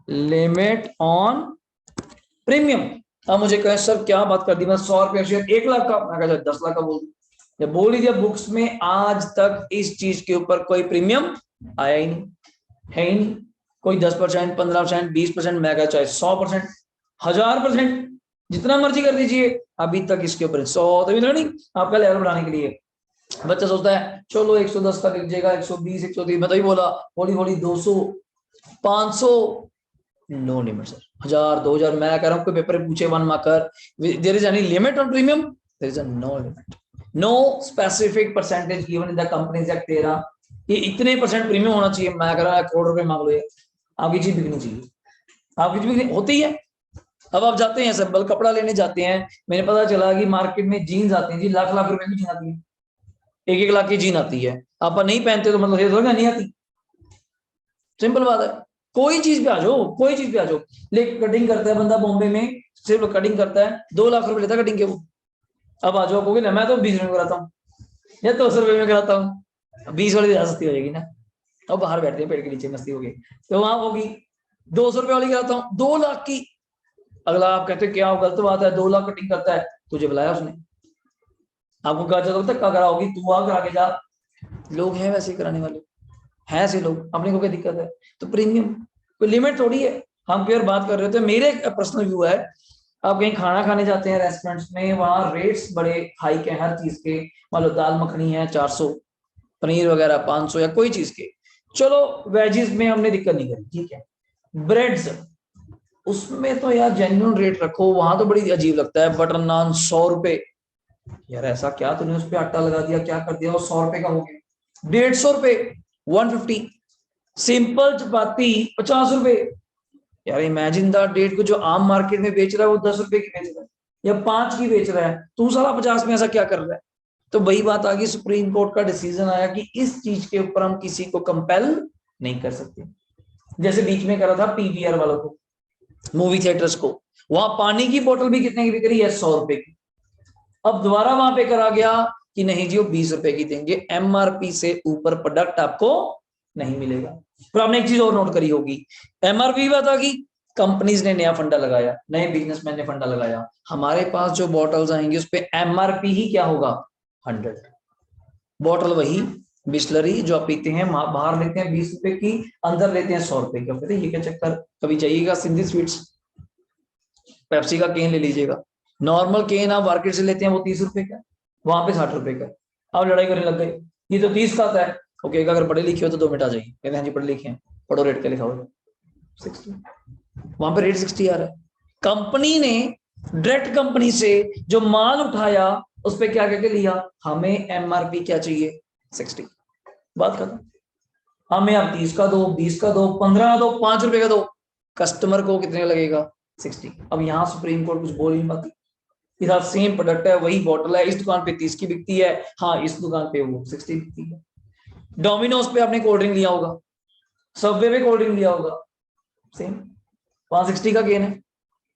limit on premium. अब मुझे कहें सर क्या बात कर दी, मैं 100 रुपया शेयर 1 लाख का, मैं कहा 10 लाख का बोल दी, बोल ही दिया। बुक्स में आज तक इस चीज के ऊपर कोई प्रीमियम आया ही नहीं, है ही नहीं, कोई 10%, 15%, 20%, मैं कहा चाहे 100%, 1000%, जितना मर्जी कर दीजिए, अभी तक इसके ऊपर 100, तभी लर्निंग आपका लेवल बढ़ाने के लिए। बच्चा सोचता है चलो 110 का लिख जाएगा, 120, 130, मैं तो ही बोला, हौली हौली 200, 500, नो लिमिट सर, 1000, 2000, मैं कह रहा हूँ कोई पेपर पूछे 1 marker, there is any limit on premium, there is no limit, no specific percentage given in the companies act 13, ये इतने परसेंट प्रीमियम होना चाहिए, मैं कह रहा हूँ 1 करोड़ रुपए मांग लो, आपकी चीज बिकनी चाहिए, आपकी चीज बिकनी होती है। अब आप जाते हैं सिंपल कपड़ा लेने जाते हैं, मैंने पता चला कि मार्केट में जीन्स आती है जी, लाख लाख रुपए की जीन आती है, 1-1 लाख की जीन आती है, आप नहीं पहनते तो मतलब ये थोड़ा नहीं आती, सिंपल बात है। कोई चीज पे आ जाओ, कोई चीज पे आ जाओ, लेकिन कटिंग करता है बंदा बॉम्बे में, सिर्फ कटिंग करता है, 2 लाख रुपए लेता है कटिंग के वो। अब आ जाओ कहोगे ना मैं तो 20 रुपए में कराता हूँ या 200 रुपए में कराता हूँ, 20 वाली ज्यादा सस्ती हो जाएगी ना, अब बाहर बैठते हैं पेड़ के नीचे मस्ती होगी, तो वहां होगी 200 रुपए वाली कराता हूँ 2 लाख की। अगला आप कहते क्या गलत बात है, 2 लाख कटिंग करता है, तुझे बुलाया उसने, आपको कहा जाता तक करा होगी, तू आ करा के जा, लोग हैं वैसे कराने वाले, है ऐसे लोग, अपने को क्या दिक्कत है? तो प्रीमियम कोई लिमिट थोड़ी है, हम प्योर बात कर रहे थे। मेरे पर्सनल व्यू है, आप कहीं खाना खाने जाते हैं रेस्टोरेंट्स में, वहां रेट्स बड़े हाई के हर चीज के, मान लो दाल मखनी है 400, पनीर वगैरह 500 या कोई चीज के, चलो वेजिस में हमने दिक्कत नहीं करी, ठीक है। ब्रेड्स उसमें तो यार जेन्युइन रेट रखो, वहां तो बड़ी अजीब लगता है, बटर नान 100 रुपए, यार ऐसा क्या तूने उस पर आटा लगा दिया, क्या कर दिया, वो 100 रुपए का हो गया। 150 रुपए 150, सिंपल चपाती 50 रुपए, यार इमेजिन द डेट को जो आम मार्केट में बेच रहा है वो 10 रुपए की बेच रहा है या 5 की बेच रहा है, तू साला 50 में ऐसा क्या कर रहा है? तो वही बात आ गई, सुप्रीम कोर्ट का डिसीजन आया कि इस चीज के ऊपर हम किसी को कंपेल नहीं कर सकते। जैसे बीच में करा था पीवीआर वालों को, मूवी थिएटर्स को, वहां पानी की बोतल भी कितने की बिक रही है? 100 रुपए की। अब दोबारा वहां पे करा गया कि नहीं जी वो 20 रुपए की देंगे, एमआरपी से ऊपर प्रोडक्ट आपको नहीं मिलेगा। फिर आपने एक चीज और नोट करी होगी, एमआरपी बात आ गई, कंपनीज ने नया फंडा लगाया, नए बिजनेसमैन ने फंडा लगाया, हमारे पास जो बॉटल्स आएंगी उस पे एमआरपी ही क्या होगा? 100। बॉटल वही बिस्लरी जो आप पीते हैं, बाहर लेते हैं 20 रुपए की, अंदर लेते हैं 100 रुपए की। कहते ये क्या चक्कर? कभी जाइएगा सिंधी स्वीट्स, पेप्सी का केन ले लीजिएगा, नॉर्मल केन आप मार्केट से लेते हैं वो 30 रुपए का, वहां पे 60 रुपए का। आप लड़ाई करने लग गए, ये तो 30 का आता है। ओके, अगर पढ़े लिखे हो तो 2 मिनट आ जाइए, कहते हैं जी पढ़े लिखे हैं, पढ़ो रेट क्या लिखा हुआ है 60, वहां पे रेट 60 आ रहा है। कंपनी ने डायरेक्ट कंपनी से जो माल उठाया उस पर क्या कहकर लिया, हमें एमआरपी क्या चाहिए? 60, बात खत्म। हमें आप 30 का दो, 20 का दो, 15 का दो, 5 रुपए का दो, कस्टमर को कितने लगेगा? 60। अब यहां सुप्रीम कोर्ट कुछ बोल नहीं पाती, इधर सेम प्रोडक्ट है, वही बॉटल है, इस दुकान पे 30 की बिकती है, हाँ इस दुकान पे वो 60 बिकती है। डोमिनोज पे आपने कोल्ड ड्रिंक लिया होगा, सबवे पे कोल्ड ड्रिंक लिया होगा, सेम, वहां 60 का केन है,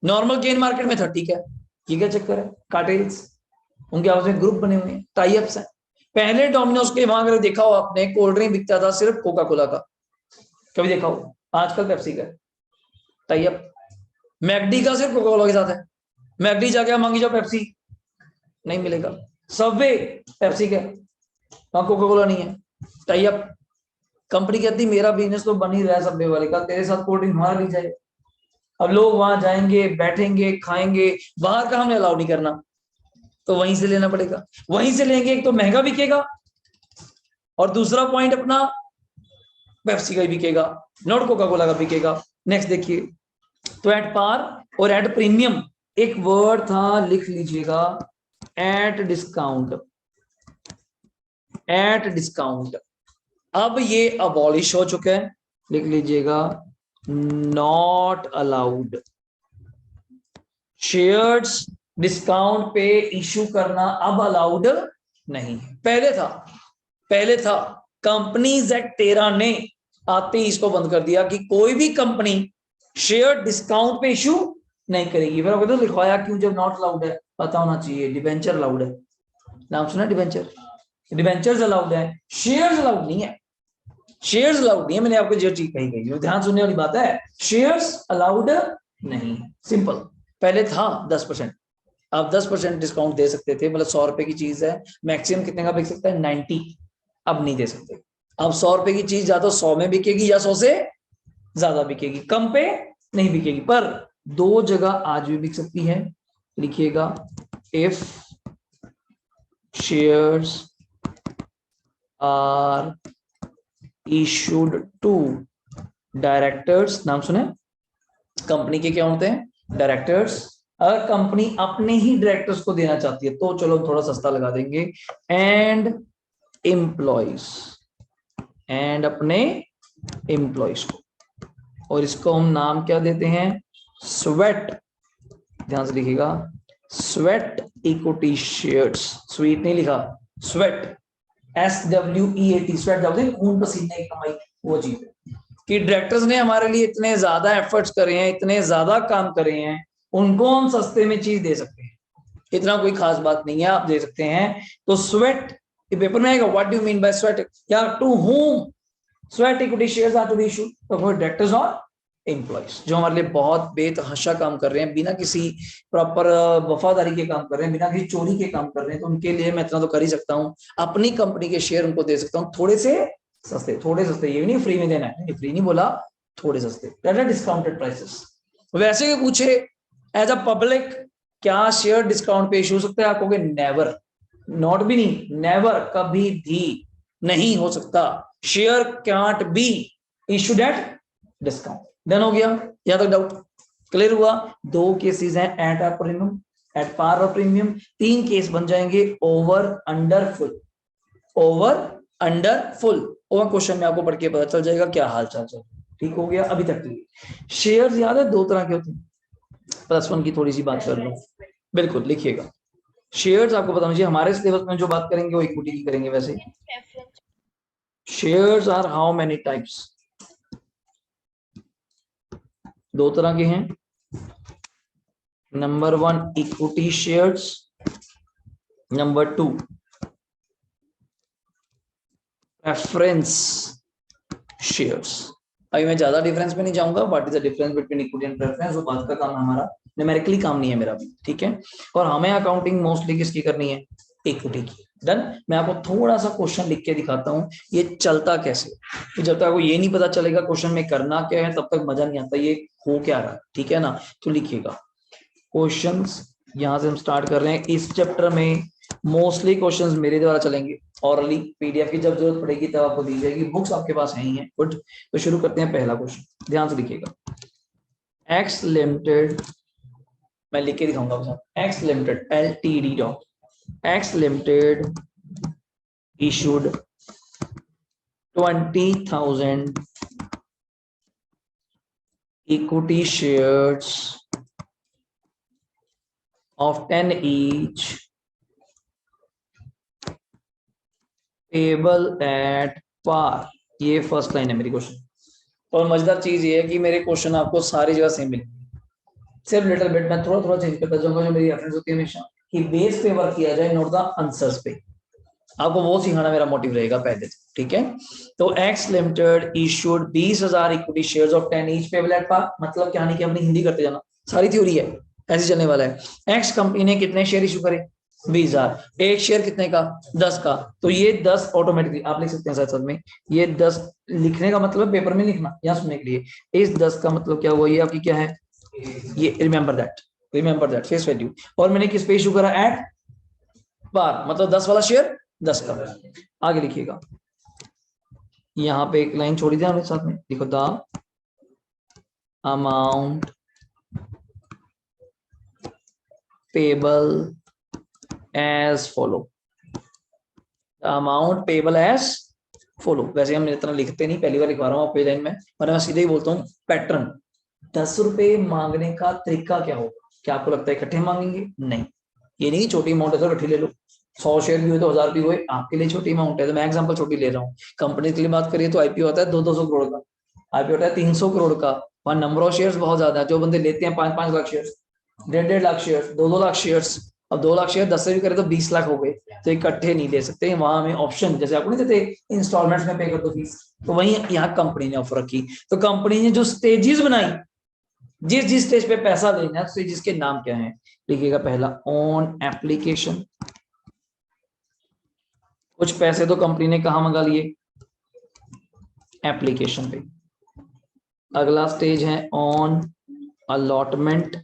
नॉर्मल केन मार्केट में 30 का है। ये क्या चक्कर है? कार्टेल्स, उनके आपस में ग्रुप बने हुए हैं, टाई अप्स हैं। पहले डोमिनोज के वहां अगर देखा हो आपने, कोल्ड ड्रिंक बिकता था सिर्फ कोका कोला का, कभी देखा हो? आजकल पेप्सी का टाई अप। मैकडी का सिर्फ कोका कोला के साथ है, मैकडी जाके मांगी जाओ पेप्सी, नहीं मिलेगा। सबवे पेप्सी का, वहां कोका कोला नहीं है, टाई अप। कंपनी कहती मेरा बिजनेस तो बन ही रहा है सबवे वाले का, तेरे साथ कोल्ड ड्रिंक हमारा ली जाए। अब लोग वहां जाएंगे, बैठेंगे, खाएंगे, बाहर का हमने अलाउ नहीं करना, तो वहीं से लेना पड़ेगा। वहीं से लेंगे, एक तो महंगा बिकेगा, और दूसरा पॉइंट अपना पेप्सी का ही बिकेगा, नॉट कोका कोला का बिकेगा। नेक्स्ट देखिए, तो एट पार और एट प्रीमियम, एक वर्ड था लिख लीजिएगा, एट डिस्काउंट, एट डिस्काउंट। अब ये अबॉलिश हो चुका है, लिख लीजिएगा नॉट अलाउड। शेयर्स डिस्काउंट पे इशू करना अब अलाउड नहीं है। पहले था कंपनीज एक्ट 13 ने आते ही इसको बंद कर दिया कि कोई भी कंपनी शेयर डिस्काउंट पे इशू नहीं करेगी। फिर तो लिखवाया क्यों, जब नॉट अलाउड है? पता होना चाहिए, डिबेंचर अलाउड है, नाम सुना डिबेंचर? डिबेंचर्स अलाउड है, शेयर्स अलाउड नहीं है। शेयर्स अलाउड नहीं है, मैंने आपको जो चीज कही गई ध्यान सुनने वाली बात है, शेयर्स अलाउड नहीं, सिंपल। पहले था 10%, आप 10% डिस्काउंट दे सकते थे, मतलब 100 रुपए की चीज है, मैक्सिमम कितने का बिक सकता है? 90। अब नहीं दे सकते। अब 100 रुपए की चीज या तो 100 में बिकेगी या 100 से ज्यादा बिकेगी, कम पे नहीं बिकेगी। पर 2 जगह आज भी बिक सकती है, लिखिएगा if shares are issued to directors, नाम सुने, कंपनी के क्या होते हैं? डायरेक्टर्स। अगर कंपनी अपने ही डायरेक्टर्स को देना चाहती है तो चलो थोड़ा सस्ता लगा देंगे, एंड एम्प्लॉइज, एंड अपने एम्प्लॉइज को, और इसको हम नाम क्या देते हैं? स्वेट, ध्यान से लिखिएगा, स्वेट इक्विटी शेयर्स, स्वीट नहीं लिखा, स्वेट, SWEAT, स्वेट जब खून पसीने की कमाई, वो चीज कि डायरेक्टर्स ने हमारे लिए इतने ज्यादा एफर्ट्स करे हैं, इतने ज्यादा काम करे हैं, उनको हम सस्ते में चीज दे सकते हैं, इतना कोई खास बात नहीं है, आप दे सकते हैं। तो स्वेट, पेपर में आएगा, what do you mean by sweat, या to whom sweat equity shares are to be issued, तो फॉर डायरेक्टर्स और एम्प्लॉइज जो हमारे लिए बहुत बेतहाशा काम कर रहे हैं, बिना किसी प्रॉपर वफादारी के काम कर रहे हैं, बिना किसी चोरी के काम कर रहे हैं, तो उनके लिए मैं इतना तो कर ही सकता हूँ, अपनी कंपनी के शेयर उनको दे सकता हूँ थोड़े से सस्ते, थोड़े सस्ते, ये नहीं फ्री में देना है, फ्री नहीं बोला, थोड़े सस्ते, दैट आर डिस्काउंटेड प्राइसेस। वैसे कि पूछे एज अ पब्लिक क्या शेयर डिस्काउंट पे इशू हो सकता है, आप कहोगे नेवर, नॉट भी नहीं, नेवर, कभी भी नहीं हो सकता। Share cantt be issued at discount. Done हो गया, यहां तक डाउट क्लियर हुआ? दो केसेस हैं, at a premium, at par और प्रीमियम। तीन केस बन जाएंगे over under full, over under full. और क्वेश्चन में आपको पढ़ के पता चल जाएगा क्या हाल चाल चल। ठीक हो गया अभी तक? शेयर्स याद है दो तरह के होते हैं, +1 की थोड़ी सी बात कर लो, बिल्कुल लिखिएगा। शेयर्स आपको पता मुझे, हमारे सिलेबस में जो बात करेंगे वो इक्विटी की करेंगे। वैसे shares are how many types, दो तरह के हैं। Number 1 equity shares, number 2 preference shares. अभी मैं ज्यादा डिफरेंस में नहीं जाऊंगा, what is the difference between equity and preference, वो बात का काम हमारा, न्यूमेरिकली काम नहीं है मेरा भी, ठीक है। और हमें अकाउंटिंग मोस्टली किसकी करनी है, इक्विटी की। डन। मैं आपको थोड़ा सा क्वेश्चन लिख के दिखाता हूँ ये चलता कैसे, तो जब तक आपको ये नहीं पता चलेगा क्वेश्चन में करना क्या है तब तक मजा नहीं आता ये हो क्या रहा है, ठीक है ना। तो लिखिएगा क्वेश्चंस, यहां से हम स्टार्ट कर रहे हैं। इस चैप्टर में मोस्टली क्वेश्चंस मेरे द्वारा चलेंगे, ऑरली, पीडीएफ की जब जरूरत पड़ेगी तब आपको दी जाएगी, बुक्स आपके पास है ही है, गुड। तो शुरू करते हैं, पहला क्वेश्चन ध्यान से लिखिएगा। एक्स लिमिटेड, मैं लिख के दिखाऊंगा आपके साथ, x limited LTD dot x limited issued 20,000 equity shares of 10 each payable at par। ये फर्स्ट लाइन है मेरी क्वेश्चन। और मजेदार चीज ये है कि मेरे क्वेश्चन आपको सारी जगह सेम मिलेंगे, सिर्फ लिटिल बिट मैं थोड़ा थोड़ा चेंज करता जाऊंगा, जो मेरी रेफरेंस होती है हमेशा कि बेस पे वर्क किया जाए, नोट द आंसर्स पे। आपको वो सिखाना मेरा मोटिव रहेगा पहले से, ठीक है। तो X limited issued 20,000 equity shares of 10 each payable at par, मतलब क्या नहीं कि अपनी हिंदी करते जाना, सारी थ्योरी है ऐसे चलने वाला है। एक्स कंपनी ने कितने शेयर इशू करे, 20,000। एक शेयर कितने का, 10 का। तो ये 10 ऑटोमेटिकली आप लिख सकते हैं साथ साथ में, ये 10 लिखने का मतलब पेपर में लिखना या सुनने के लिए, इस 10 का मतलब क्या हुआ, ये आपकी क्या है, ये रिमेंबर दैट फेस वैल्यू। और मैंने किस पे इशू करा, एट बार, मतलब 10 वाला शेयर 10 का। आगे लिखिएगा, यहां पे एक लाइन छोड़ी थी हमने साथ में, देखो the amount payable as follow, amount payable as follow. वैसे हम इतना लिखते नहीं, पहली बार लिखवा रहा हूँ आपको लाइन में, वरना मैं सीधे ही बोलता हूँ पैटर्न। 10 रुपए मांगने का तरीका क्या होगा, क्या आपको लगता है इकट्ठे मांगेंगे, नहीं, ये नहीं छोटी अमाउंट है तो इकट्ठी ले लो, 100 शेयर भी हुए तो 1000 भी हुए, आपके लिए छोटी अमाउंट है तो मैं एग्जांपल छोटी ले रहा हूँ। कंपनी के लिए बात करिए तो आईपीओ होता है 200 करोड़ का, आईपीओ होता है 300 करोड़ का, वहां नंबर ऑफ शेयर्स बहुत ज्यादा है, जो बंदे लेते हैं 5-5 lakh share, 1.5 lakh share, 2-2 lakh shares. अब 2 लाख शेयर 10 से भी करे तो 20 लाख हो गए, तो इकट्ठे नहीं ले सकते, वहां हमें ऑप्शन, जैसे आपको नहीं देते इंस्टॉलमेंट्स में पे कर दो फीस, तो वही यहाँ कंपनी ने ऑफर रखी। तो कंपनी ने जो स्टेजेस बनाई, जिस जिस स्टेज पे पैसा लेना है, स्टेजेस के नाम क्या है, लिखिएगा। पहला ऑन एप्लीकेशन, कुछ पैसे तो कंपनी ने कहा मंगा लिए, एप्लीकेशन पे। अगला स्टेज है ऑन अलॉटमेंट,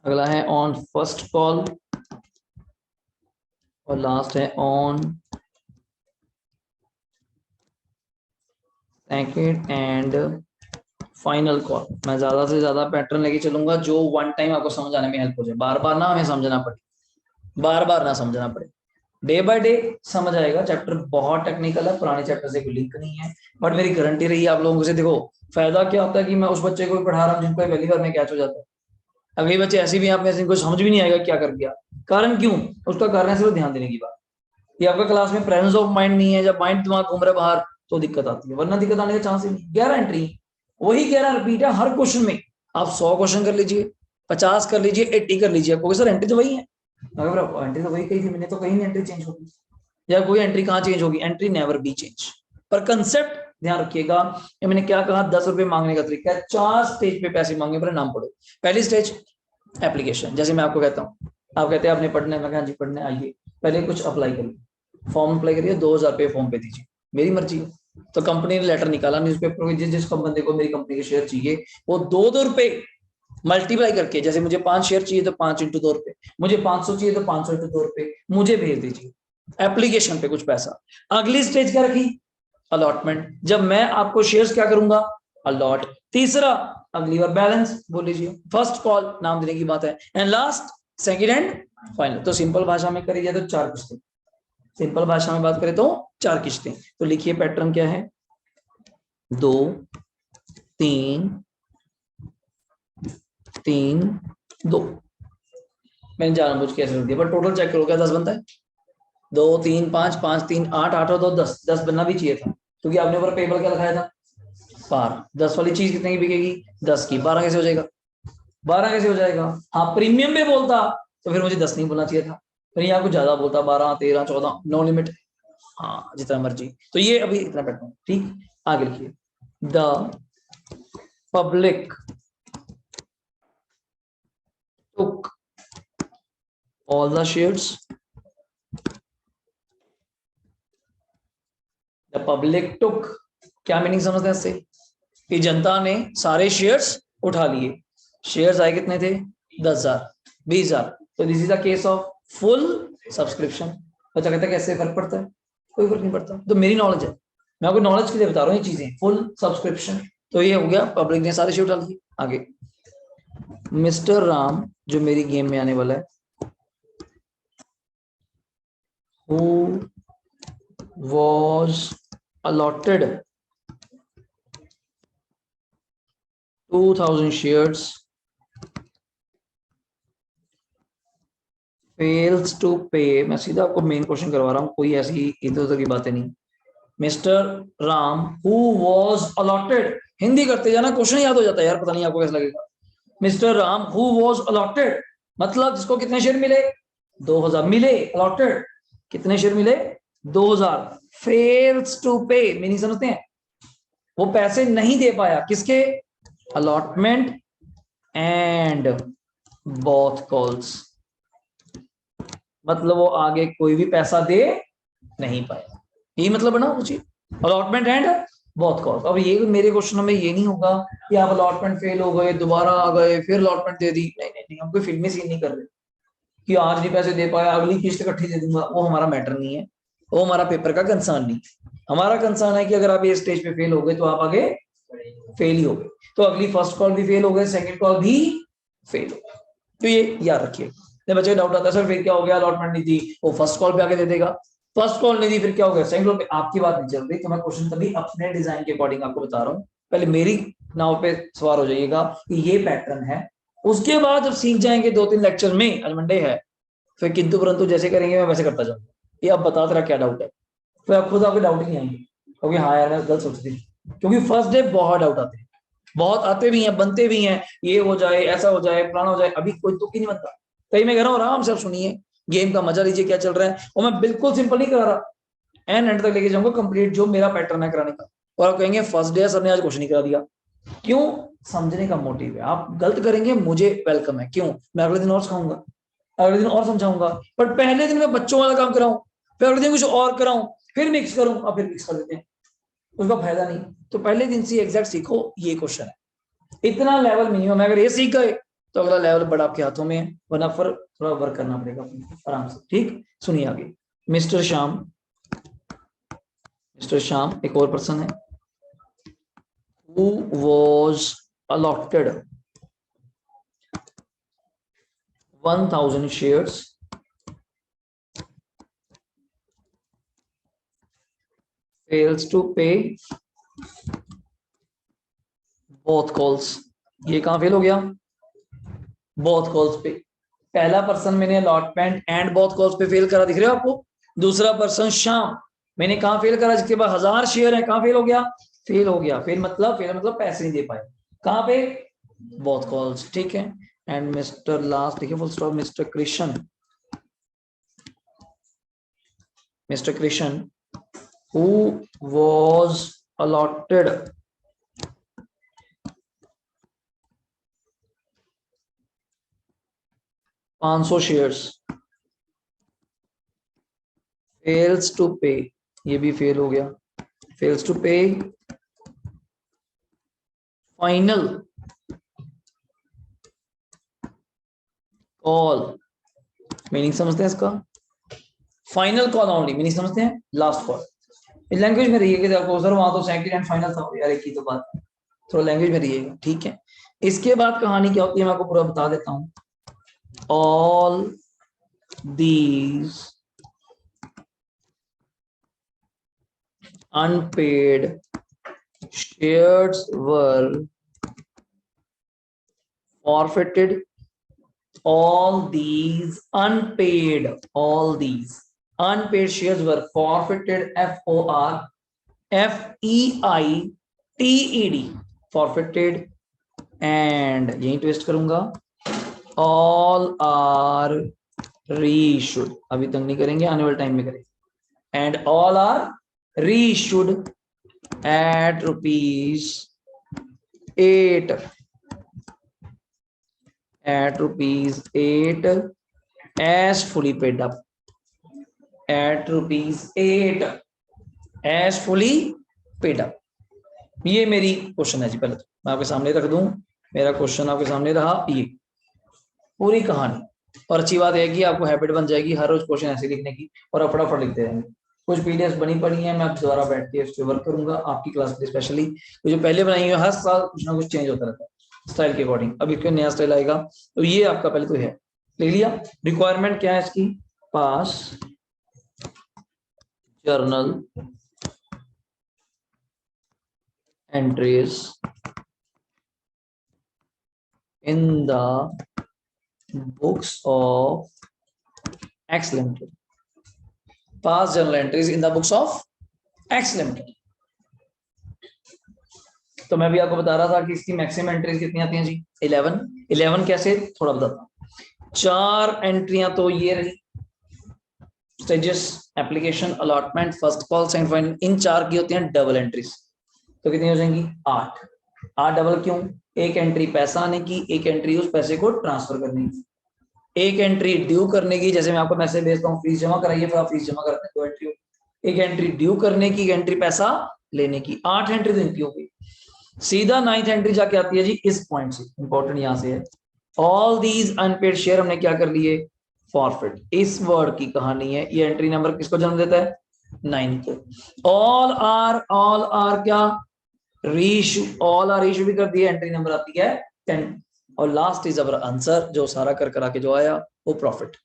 अगला है ऑन फर्स्ट कॉल, और लास्ट है on second and final call. मैं ज्यादा से ज्यादा पैटर्न लेके चलूंगा जो वन टाइम आपको समझ आने में हेल्प हो जाए, बार बार ना हमें समझना पड़े, बार बार ना समझना पड़े, डे बाय डे समझ आएगा। चैप्टर बहुत टेक्निकल है, पुराने चैप्टर से कोई लिंक नहीं है, बट मेरी गारंटी रही है आप लोगों से। देखो फायदा क्या होता है कि मैं उस बच्चे को पढ़ा रहा हूँ जिनको पहली बार में कैच हो जाता है, अगले बच्चे ऐसे भी आप में से समझ भी नहीं आएगा क्या कर दिया। कारण क्यों, उसका कारण है सिर्फ ध्यान देने की बात। ये आपका क्लास में प्रेजेंस ऑफ माइंड नहीं है, जब माइंड दिमाग घूम रहा है बाहर तो दिक्कत आती है, वरना दिक्कत आने का चांस ही नहीं। 11 एंट्री, वही 11 रिपीट है हर क्वेश्चन में। आप 100 क्वेश्चन कर लीजिए, 50 कर लीजिए, 80 कर लीजिए, आपको सर एंट्री तो वही है, अगर एंट्री तो वही कही थी मैंने, तो कहीं नहीं एंट्री चेंज होगी, या कोई एंट्री कहाँ चेंज होगी, एंट्री नेवर बी चेंज। पर कंसेप्ट ध्यान रखिएगा, ये मैंने क्या कहा, 10 रुपए मांगने का तरीका है, 4 स्टेज पे पैसे मांगे पर नाम पढ़ो। पहली स्टेज एप्लीकेशन, जैसे मैं आपको कहता हूँ आप कहते हैं आपने पढ़ना है, मैं हाँ जी पढ़ना है, आइए पहले कुछ अप्लाई करिए, फॉर्म अप्लाई करिए, 2,000 रुपये फॉर्म पे दीजिए, मेरी मर्जी है। तो कंपनी ने लेटर निकाला न्यूज़पेपर में, जिस जिस बंदे को मेरी कंपनी के शेयर चाहिए वो 2-2 रुपए मल्टीप्लाई करके, जैसे मुझे 5 शेयर चाहिए तो 5 इंटू 2 रुपए, मुझे 500 चाहिए तो 500 इंटू 2 रुपए, मुझे भेज दीजिए एप्लीकेशन पे कुछ पैसा। अगली स्टेज क्या रखी? अलॉटमेंट। जब मैं आपको शेयर्स क्या करूंगा? अलॉट। तीसरा, अगली बार बैलेंस बोल लीजिए, फर्स्ट कॉल नाम देने की बात है, and last, second and final. तो सिंपल भाषा में करी जाए तो 4 किस्तें, सिंपल भाषा में बात करें तो 4 किस्तें। तो लिखिए पैटर्न क्या है, 2 3 3 2। मैंने जानबूझ के ऐसे रख दिया, पर टोटल चेक करो क्या 10 बनता है? 2 3 5 5 3 8 8 और 2 10, 10 बनना भी चाहिए था, क्योंकि आपने ऊपर पेपर क्या लिखाया था? 12। 10 वाली चीज कितने की बिकेगी? 10 की। 12 कैसे हो जाएगा? 12 कैसे हो जाएगा? हाँ, प्रीमियम पे बोलता तो फिर मुझे 10 नहीं बोलना चाहिए था, फिर यहाँ कुछ ज्यादा बोलता, 12 13 14, नो लिमिट। हाँ, जितना मर्जी। तो ये अभी इतना बैठा हूँ, ठीक। आगे लिखिए, the public took all the shares, the public took, क्या मीनिंग समझते हैं इससे? कि जनता ने सारे शेयर्स उठा लिए। शेयर्स आए कितने थे? 10,000, 20,000। तो this is a case of full subscription. बच्चा कहता है कैसे फर्क पड़ता है? कोई फर्क नहीं पड़ता, तो मेरी नॉलेज है, मैं आपको नॉलेज के लिए बता रहा हूँ ये चीजें। फुल सब्सक्रिप्शन, तो ये हो गया, पब्लिक ने सारे शेयर उठा लिए। आगे, मिस्टर राम, जो मेरी गेम में आने वाला है, who was allotted 2,000 shares fails to pay। मैं सीधा आपको मेन क्वेश्चन करवा रहा हूँ, कोई ऐसी इधर उधर की बातें नहीं। Mister Ram who was allotted, Hindi करते जाना, क्वेश्चन याद हो जाता है यार, पता नहीं आपको कैसा लगेगा। Mister Ram who was allotted, मतलब जिसको कितने शेयर मिले? 2,000 मिले। अलॉटेड, कितने शेयर मिले? 2,000। फेल्स टू पे, मीनिंग समझते हैं? वो पैसे नहीं दे पाया, किसके? अलॉटमेंट एंड बोथ कॉल्स, मतलब वो आगे कोई भी पैसा दे नहीं पाया, यही मतलब बना मुझे, अलॉटमेंट एंड बोथ कॉल्स। अब ये मेरे क्वेश्चन में ये नहीं होगा कि आप अलॉटमेंट फेल हो गए, दोबारा आ गए, फिर अलॉटमेंट दे दी, नहीं नहीं नहीं, हम कोई फिल्मी सीन नहीं कर रहे कि आज नहीं पैसे दे पाया अगली किस्त इकट्ठी दे दूंगा, वो हमारा मैटर नहीं है, वो हमारा पेपर का कंसर्न नहीं। हमारा कंसर्न है कि अगर आप ये स्टेज पे फेल हो गए तो आप आगे फेल ही हो गए, तो अगली फर्स्ट कॉल भी फेल हो गए, सेकंड कॉल भी फेल हो गए। तो ये याद रखिए। बच्चे डाउट आता है सर फिर क्या हो गया, अलॉटमेंट नहीं दी, वो फर्स्ट कॉल पे आके दे देगा, फर्स्ट कॉल नहीं दी फिर क्या हो गया, सेकंड कॉल पे। आपकी बात नहीं चल रही, तो मैं क्वेश्चन तभी अपने डिजाइन के अकॉर्डिंग आपको बता रहा हूँ, पहले मेरी नाव पे सवार हो जाइएगा कि ये पैटर्न है। उसके बाद जब सीख जाएंगे 2-3 लेक्चर में, आज मंडे है, फिर किंतु परंतु जैसे करेंगे मैं वैसे करता जाऊंगा, ये आप बता तेरा क्या डाउट है, फिर आप खुद आपके डाउट ही नहीं आएंगे, क्योंकि हाँ यार मैं गलत सोचती, क्योंकि फर्स्ट डे बहुत डाउट आते हैं, बहुत आते भी हैं, बनते भी हैं, ये हो जाए, ऐसा हो जाए, फलाना हो जाए, अभी कोई तुक ही नहीं बनता। कहीं मैं कह रहा हूँ आराम से आप सुनिए, गेम का मजा लीजिए क्या चल रहा है, और मैं बिल्कुल सिंपल नहीं करा रहा, एंड एंड तक लेके जाऊंगा कंप्लीट जो मेरा पैटर्न है कराने का। और आप कहेंगे फर्स्ट डे सर ने आज कुछ नहीं करा दिया, क्यों? समझने का मोटिव है, आप गलत करेंगे मुझे वेलकम है, क्यों? मैं अगले दिन और सिखाऊंगा, अगले दिन और समझाऊंगा, पर पहले दिन मैं बच्चों वाला काम कराऊं, फिर अगले दिन कुछ और कराऊं, फिर मिक्स करूं, अब फिर मिक्स कर देते हैं, उसका फायदा नहीं। तो पहले दिन से एग्जैक्ट सीखो, ये क्वेश्चन है, इतना लेवल मिनिमम है, अगर ये सीख गए तो अगला लेवल बड़ा आपके हाथों में है, वरना फिर थोड़ा वर्क करना पड़ेगा आराम से, ठीक। सुनिए आगे, मिस्टर श्याम, मिस्टर श्याम एक और पर्सन है, who was allotted 1,000 shares fails to pay both calls। ये कहां फेल हो गया? बोथ कॉल्स पे। पहला पर्सन मैंने अलॉटमेंट एंड बोथ कॉल्स पे फेल करा, दिख रहे हो आपको? दूसरा पर्सन श्याम, मैंने कहां फेल करा? जिसके पास 1,000 शेयर है, कहां फेल हो गया? फेल हो गया। फेल मतलब पैसे नहीं दे पाए, कहां पे? बोथ कॉल्स, ठीक है। एंड मिस्टर लास्ट देखिए full stop, mister Krishna, mister Krishna who was allotted 500 shares, fails to pay, ये भी फेल हो गया, fails to pay final call, meaning समझते हैं इसका, फाइनल कॉल ओनली मीनिंग समझते हैं, लास्ट कॉल। इस लैंग्वेज में रहिएगा, देखो सर वहां तो सेकंड एंड फाइनल था यार, एक ही तो बात, थोड़ा लैंग्वेज में रहिएगा, ठीक है। इसके बाद कहानी क्या होती है मैं आपको पूरा बता देता हूं। All these unpaid shares were forfeited. All these unpaid shares were forfeited. FORFEITED, forfeited. And यही ट्विस्ट करूंगा, all are reissued, अभी तक नहीं करेंगे, आने वाले टाइम में करेंगे, and all are reissued at ₹8, at ₹8 as fully paid up, at ₹8 as fully paid up। ये मेरी क्वेश्चन है जी, पहले तो मैं आपके सामने रख दूं, मेरा क्वेश्चन आपके सामने रहा, ये पूरी कहानी। और अच्छी बात है कि आपको हैबिट बन जाएगी हर रोज क्वेश्चन ऐसे लिखने की, और आप फटाफट लिखते रहेंगे। कुछ पीडीएफ बनी पड़ी है, मैं दोबारा बैठ के इस पे वर्क करूंगा आपकी क्लास में, स्पेशली जो पहले बनाई है, हर साल कुछ ना कुछ चेंज होता रहता है स्टाइल के अकॉर्डिंग। अब एक नया स्टाइल आएगा, तो ये आपका पहले तो है, ले लिया। रिक्वायरमेंट क्या है इसकी, पास journal entries in the books of X Limited, past journal entries in the books of X Limited। तो मैं भी आपको बता रहा था कि इसकी मैक्सिमम एंट्रीज कितनी आती हैं जी, 11 कैसे, थोड़ा बताता हूँ। 4 एंट्रियां तो ये रही, stages, application, allotment, first call, second final, इन 4 की होती हैं डबल एंट्रीज, तो कितनी हो जाएंगी, 8 डबल क्यों, एक एंट्री पैसा आने की, एक एंट्री उस पैसे को ट्रांसफर करने की, एक एंट्री ड्यू करने की, जैसे मैं आपको मैसेज भेजता हूँ फीस जमा कराइए, फिर आप फीस जमा करते हैं, 2 एंट्री, एक एंट्री ड्यू करने की, एक एंट्री पैसा लेने की, 8 एंट्री तो इनकी हो गई। सीधा 9th एंट्री जाके आती है जी इस पॉइंट से, इंपॉर्टेंट यहां से है, ऑल दीज अनपेड शेयर हमने क्या कर लिए, फॉरफिट, इस वर्ड की कहानी है। ये एंट्री नंबर किसको जन्म देता है, 9 को। ऑल आर क्या, रीइश्यू, ऑल आर इश्यू भी कर दिया, एंट्री नंबर आती है 10, और लास्ट इज अवर आंसर, जो सारा कर करा के जो आया वो प्रॉफिट,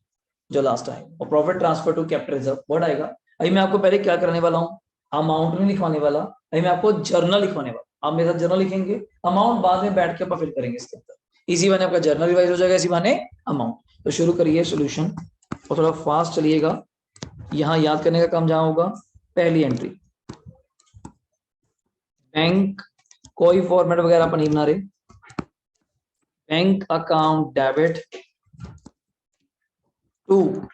जो लास्ट आए, और profit transfer to capital reserve word आएगा। अभी मैं आपको पहले क्या करने वाला हूँ, अमाउंट नहीं लिखवाने वाला, अभी मैं आपको जर्नल लिखवाने वाला, आप मेरे साथ जर्नल लिखेंगे, अमाउंट बाद में बैठ के आप फिल करेंगे इसके अंदर, इसी बहाने आपका जर्नल रिवाइज हो जाएगा, इसी बहाने अमाउंट। तो शुरू करिए सोल्यूशन, और थोड़ा फास्ट चलिएगा, यहाँ याद करने का काम जहां होगा। पहली एंट्री, बैंक, कोई फॉर्मेट वगैरह अपन नहीं बना रहे, bank account debit to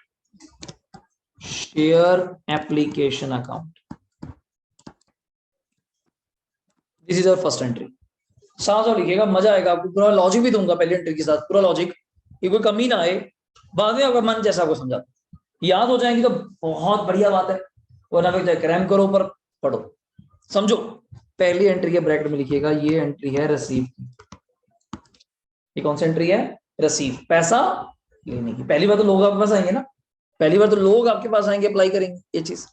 share application account, this is our first entry. साफ साफ लिखिएगा, मजा आएगा आपको, पूरा लॉजिक भी दूंगा पहले एंट्री के साथ, पूरा लॉजिक, ये कोई कमी ना आए, बाद में आपका मन जैसा आपको समझा याद हो जाएंगी तो बहुत बढ़िया बात है, वरना फिर क्रैम करो पर पढ़ो समझो। पहली एंट्री के ब्रैकेट में लिखिएगा, ये एंट्री है रिसीव की, ये कौन सी एंट्री है, रिसीव, पैसा लेने की। पहली बार तो लोग आपके पास आएंगे ना, पहली बार तो लोग आपके पास आएंगे, अप्लाई करेंगे ये चीज।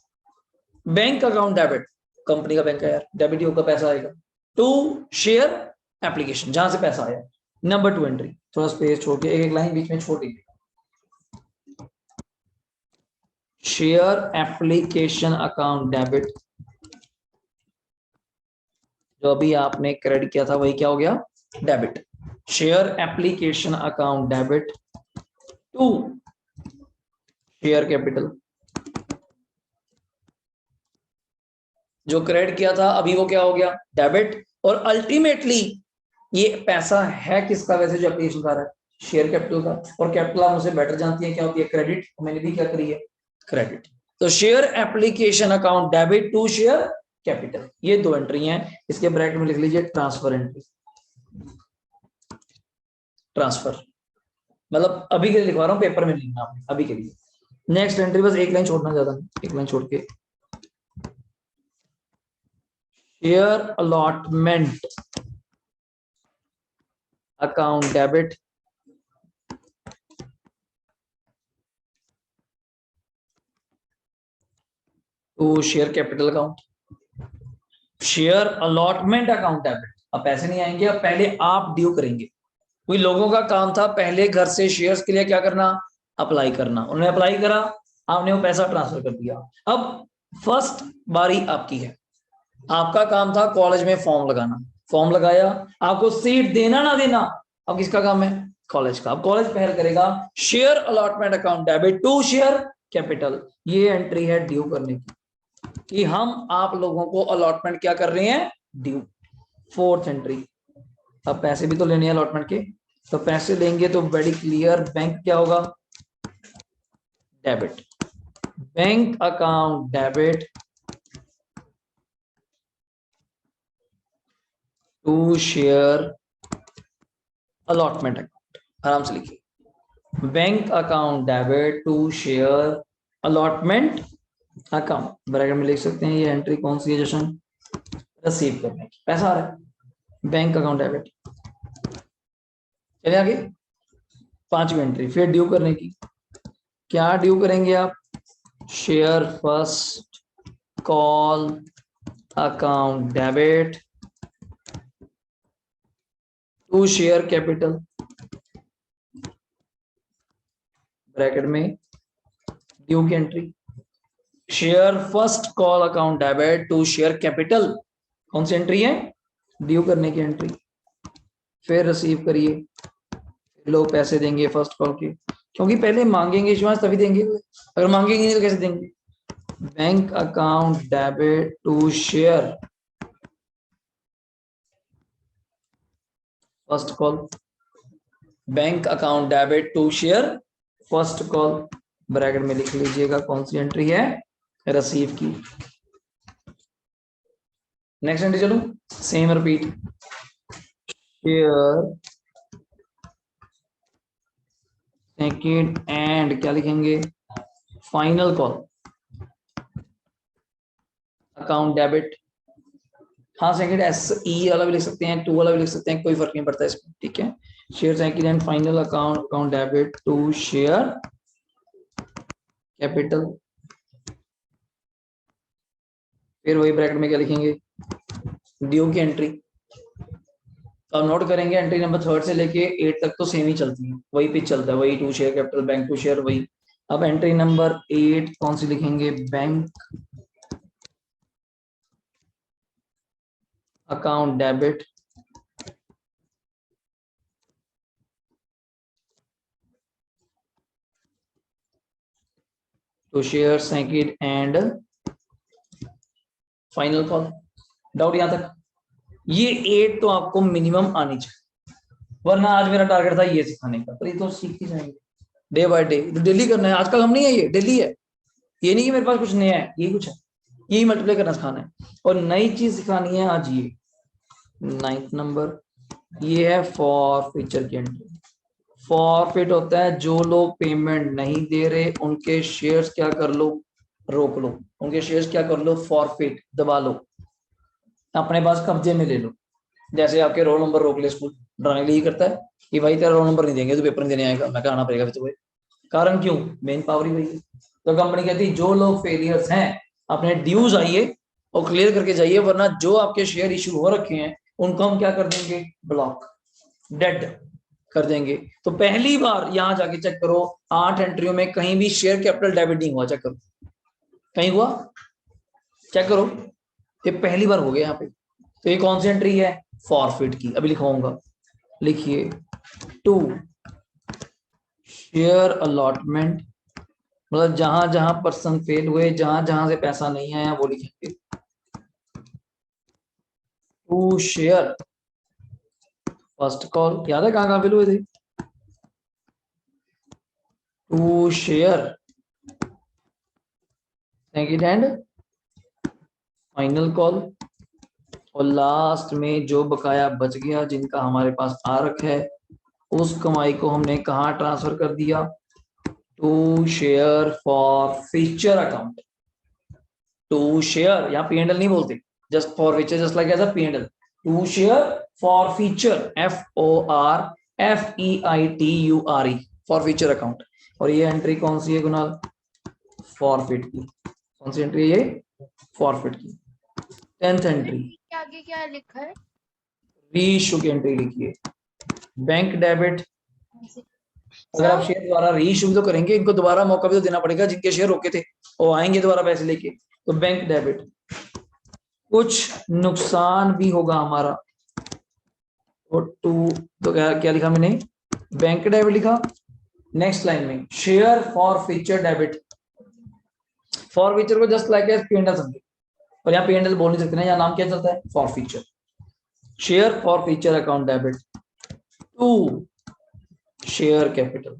बैंक अकाउंट डेबिट, कंपनी का बैंक है यार, डेबिट ही होगा, पैसा आएगा। टू शेयर एप्लीकेशन, जहां से पैसा आया। नंबर 2 एंट्री, थोड़ा स्पेस छोड़ के, एक लाइन बीच में छोड़ दीजिए, शेयर एप्लीकेशन अकाउंट डेबिट, जो अभी आपने क्रेडिट किया था वही क्या हो गया, debit. Share application account debit to share capital, जो क्रेडिट किया था अभी वो क्या हो गया, डेबिट। और अल्टीमेटली ये पैसा है किसका, वैसे जो एप्लीकेशन का है, शेयर कैपिटल का, और कैपिटल आप मुझे बेटर जानती है क्या होती है, क्रेडिट, मैंने भी क्या करी है, क्रेडिट। तो share application account debit to share capital, ये 2 एंट्री हैं। इसके ब्रैकेट में लिख लीजिए ट्रांसफर एंट्री, ट्रांसफर। मतलब अभी के लिए लिखवा रहा हूँ, पेपर में लिखना आपने अभी के लिए। नेक्स्ट एंट्री, बस एक लाइन छोड़ना, ज्यादा नहीं, एक लाइन छोड़ के, share allotment account debit to share capital account, share allotment account debit. अब पैसे नहीं आएंगे, अब पहले आप ड्यू करेंगे। कोई लोगों का काम था पहले घर से शेयर्स के लिए क्या करना, अप्लाई करना, उन्होंने अप्लाई करा, आपने वो पैसा ट्रांसफर कर दिया। अब फर्स्ट बारी आपकी है, आपका काम था कॉलेज में फॉर्म लगाना, फॉर्म लगाया, आपको सीट देना ना देना अब किसका काम है, कॉलेज का। अब कॉलेज पहल करेगा share allotment account debit to share capital, ये एंट्री है ड्यू करने की, कि हम आप लोगों को अलॉटमेंट क्या कर रहे हैं, ड्यू। फोर्थ एंट्री, अब पैसे भी तो लेने हैं अलॉटमेंट के, तो पैसे लेंगे तो वेरी क्लियर, बैंक क्या होगा, debit, bank account debit to share allotment account, आराम से लिखिए, bank account debit to share allotment account, bracket में लिख सकते हैं। ये एंट्री कौन सी है जशन, रिसीव करने की, पैसा आ रहा है, बैंक अकाउंट डेबिट। चलिए आगे, पांचवी एंट्री फिर ड्यू करने की, क्या ड्यू करेंगे आप, share first call account debit to share capital, bracket में ड्यू की entry, share first call account debit to share capital, कौन सी एंट्री है, ड्यू करने की एंट्री। फिर रिसीव करिए, लोग पैसे देंगे फर्स्ट कॉल के, क्योंकि पहले मांगेंगे इश्योरेंस तभी देंगे, अगर मांगेंगे नहीं तो कैसे देंगे। Bank account debit to share first call, bank account debit to share first call, bracket में लिख लीजिएगा कौन सी एंट्री है, रिसीव की। नेक्स्ट एंट्री चलूं, same repeat, share second and क्या लिखेंगे, फाइनल कॉल अकाउंट डेबिट, हाँ सेकंड एस ई वाला भी लिख सकते हैं, टू वाला भी लिख सकते हैं, कोई फर्क नहीं पड़ता इसमें, ठीक है। Share second and final account debit to share capital, फिर वही ब्रैकेट में क्या लिखेंगे, ड्यू की एंट्री। तो अब नोट करेंगे एंट्री नंबर थर्ड से लेके 8 तक तो सेम ही चलती है, वही पिच चलता है, वही to share capital bank to share वही। अब एंट्री नंबर 8 कौन सी लिखेंगे, bank account debit to share second and final call. Doubt यहां तक, ये 8 तो आपको मिनिमम आनी चाहिए, वरना आज मेरा टारगेट था ये सिखाने का, पर ये तो सीख ही जाएंगे डे बाय डे, तो डेली करना है, आजकल हम नहीं है, ये डेली है, ये नहीं कि मेरे पास कुछ नया है, यही कुछ है, यही मल्टीप्लाई करना सिखाना है। और नई चीज सिखानी है आज, ये 9th नंबर, ये है फॉरफीचर की एंट्री। फॉरफिट होता है जो लोग पेमेंट नहीं दे रहे उनके शेयर्स क्या कर लो, रोक लो, उनके शेयर्स क्या कर लो, फॉरफिट दबा लो, अपने पास कब्जे में ले लो। जैसे आपके रोल नंबर रोक ले स्कूल, डराने के लिए करता है कि भाई तेरा रोल नंबर नहीं देंगे तो पेपर नहीं देने आएगा, मैं आना पड़ेगा फिर तुम्हें, कारण क्यों, मेन पावर ही वही है। तो कंपनी कहती है जो लोग फेलियर्स हैं अपने ड्यूज आइए और क्लियर करके जाइए, वरना जो आपके शेयर इशू हो रखे हैं उनको हम क्या कर देंगे, ब्लॉक, डेड कर देंगे। तो पहली बार यहां जाके चेक करो, 8 एंट्रियों में कहीं भी शेयर कैपिटल डेबिट नहीं हुआ, चेक करो, कहीं हुआ, चेक करो, ये पहली बार हो गया यहाँ पे। तो ये कौन सी एंट्री है, फॉरफिट की, अभी लिखवाऊंगा, लिखिए टू शेयर अलॉटमेंट, मतलब जहां जहां पर्सन फेल हुए, जहां जहां से पैसा नहीं आया वो लिखेंगे, टू शेयर फर्स्ट कॉल, याद है कहां कहां फेल हुए थे, to share second and final call, और लास्ट में जो बकाया बच गया जिनका हमारे पास आ रखा है उस कमाई को हमने कहाँ ट्रांसफर कर दिया, to share forfeiture account. To share, यहाँ P&L नहीं बोलते, just forfeiture, just like as a P&L। To share forfeiture, FORFEITURE, forfeiture account. और ये एंट्री कौन सी है कुणाल, फॉरफिट की। कौन सी एंट्री है ये, फॉरफिट की 10th एंट्री। आगे क्या लिखा है, रीइश्यू की एंट्री लिखी है, बैंक डेबिट। अगर आप सर? शेयर दोबारा रीइश्यू भी तो करेंगे, इनको दोबारा मौका भी तो देना पड़ेगा, जिनके शेयर रोके थे वो आएंगे दोबारा पैसे लेके, तो बैंक डेबिट। कुछ नुकसान भी होगा हमारा, और टू, तो क्या क्या लिखा मैंने, बैंक डेबिट लिखा। नेक्स्ट लाइन में share for future debit, for future को जस्ट लाइक एज P&L समझे, और यहाँ P&L बोल नहीं सकते ना, यहाँ नाम क्या चलता है, forfeiture. Share forfeiture account debit to share capital,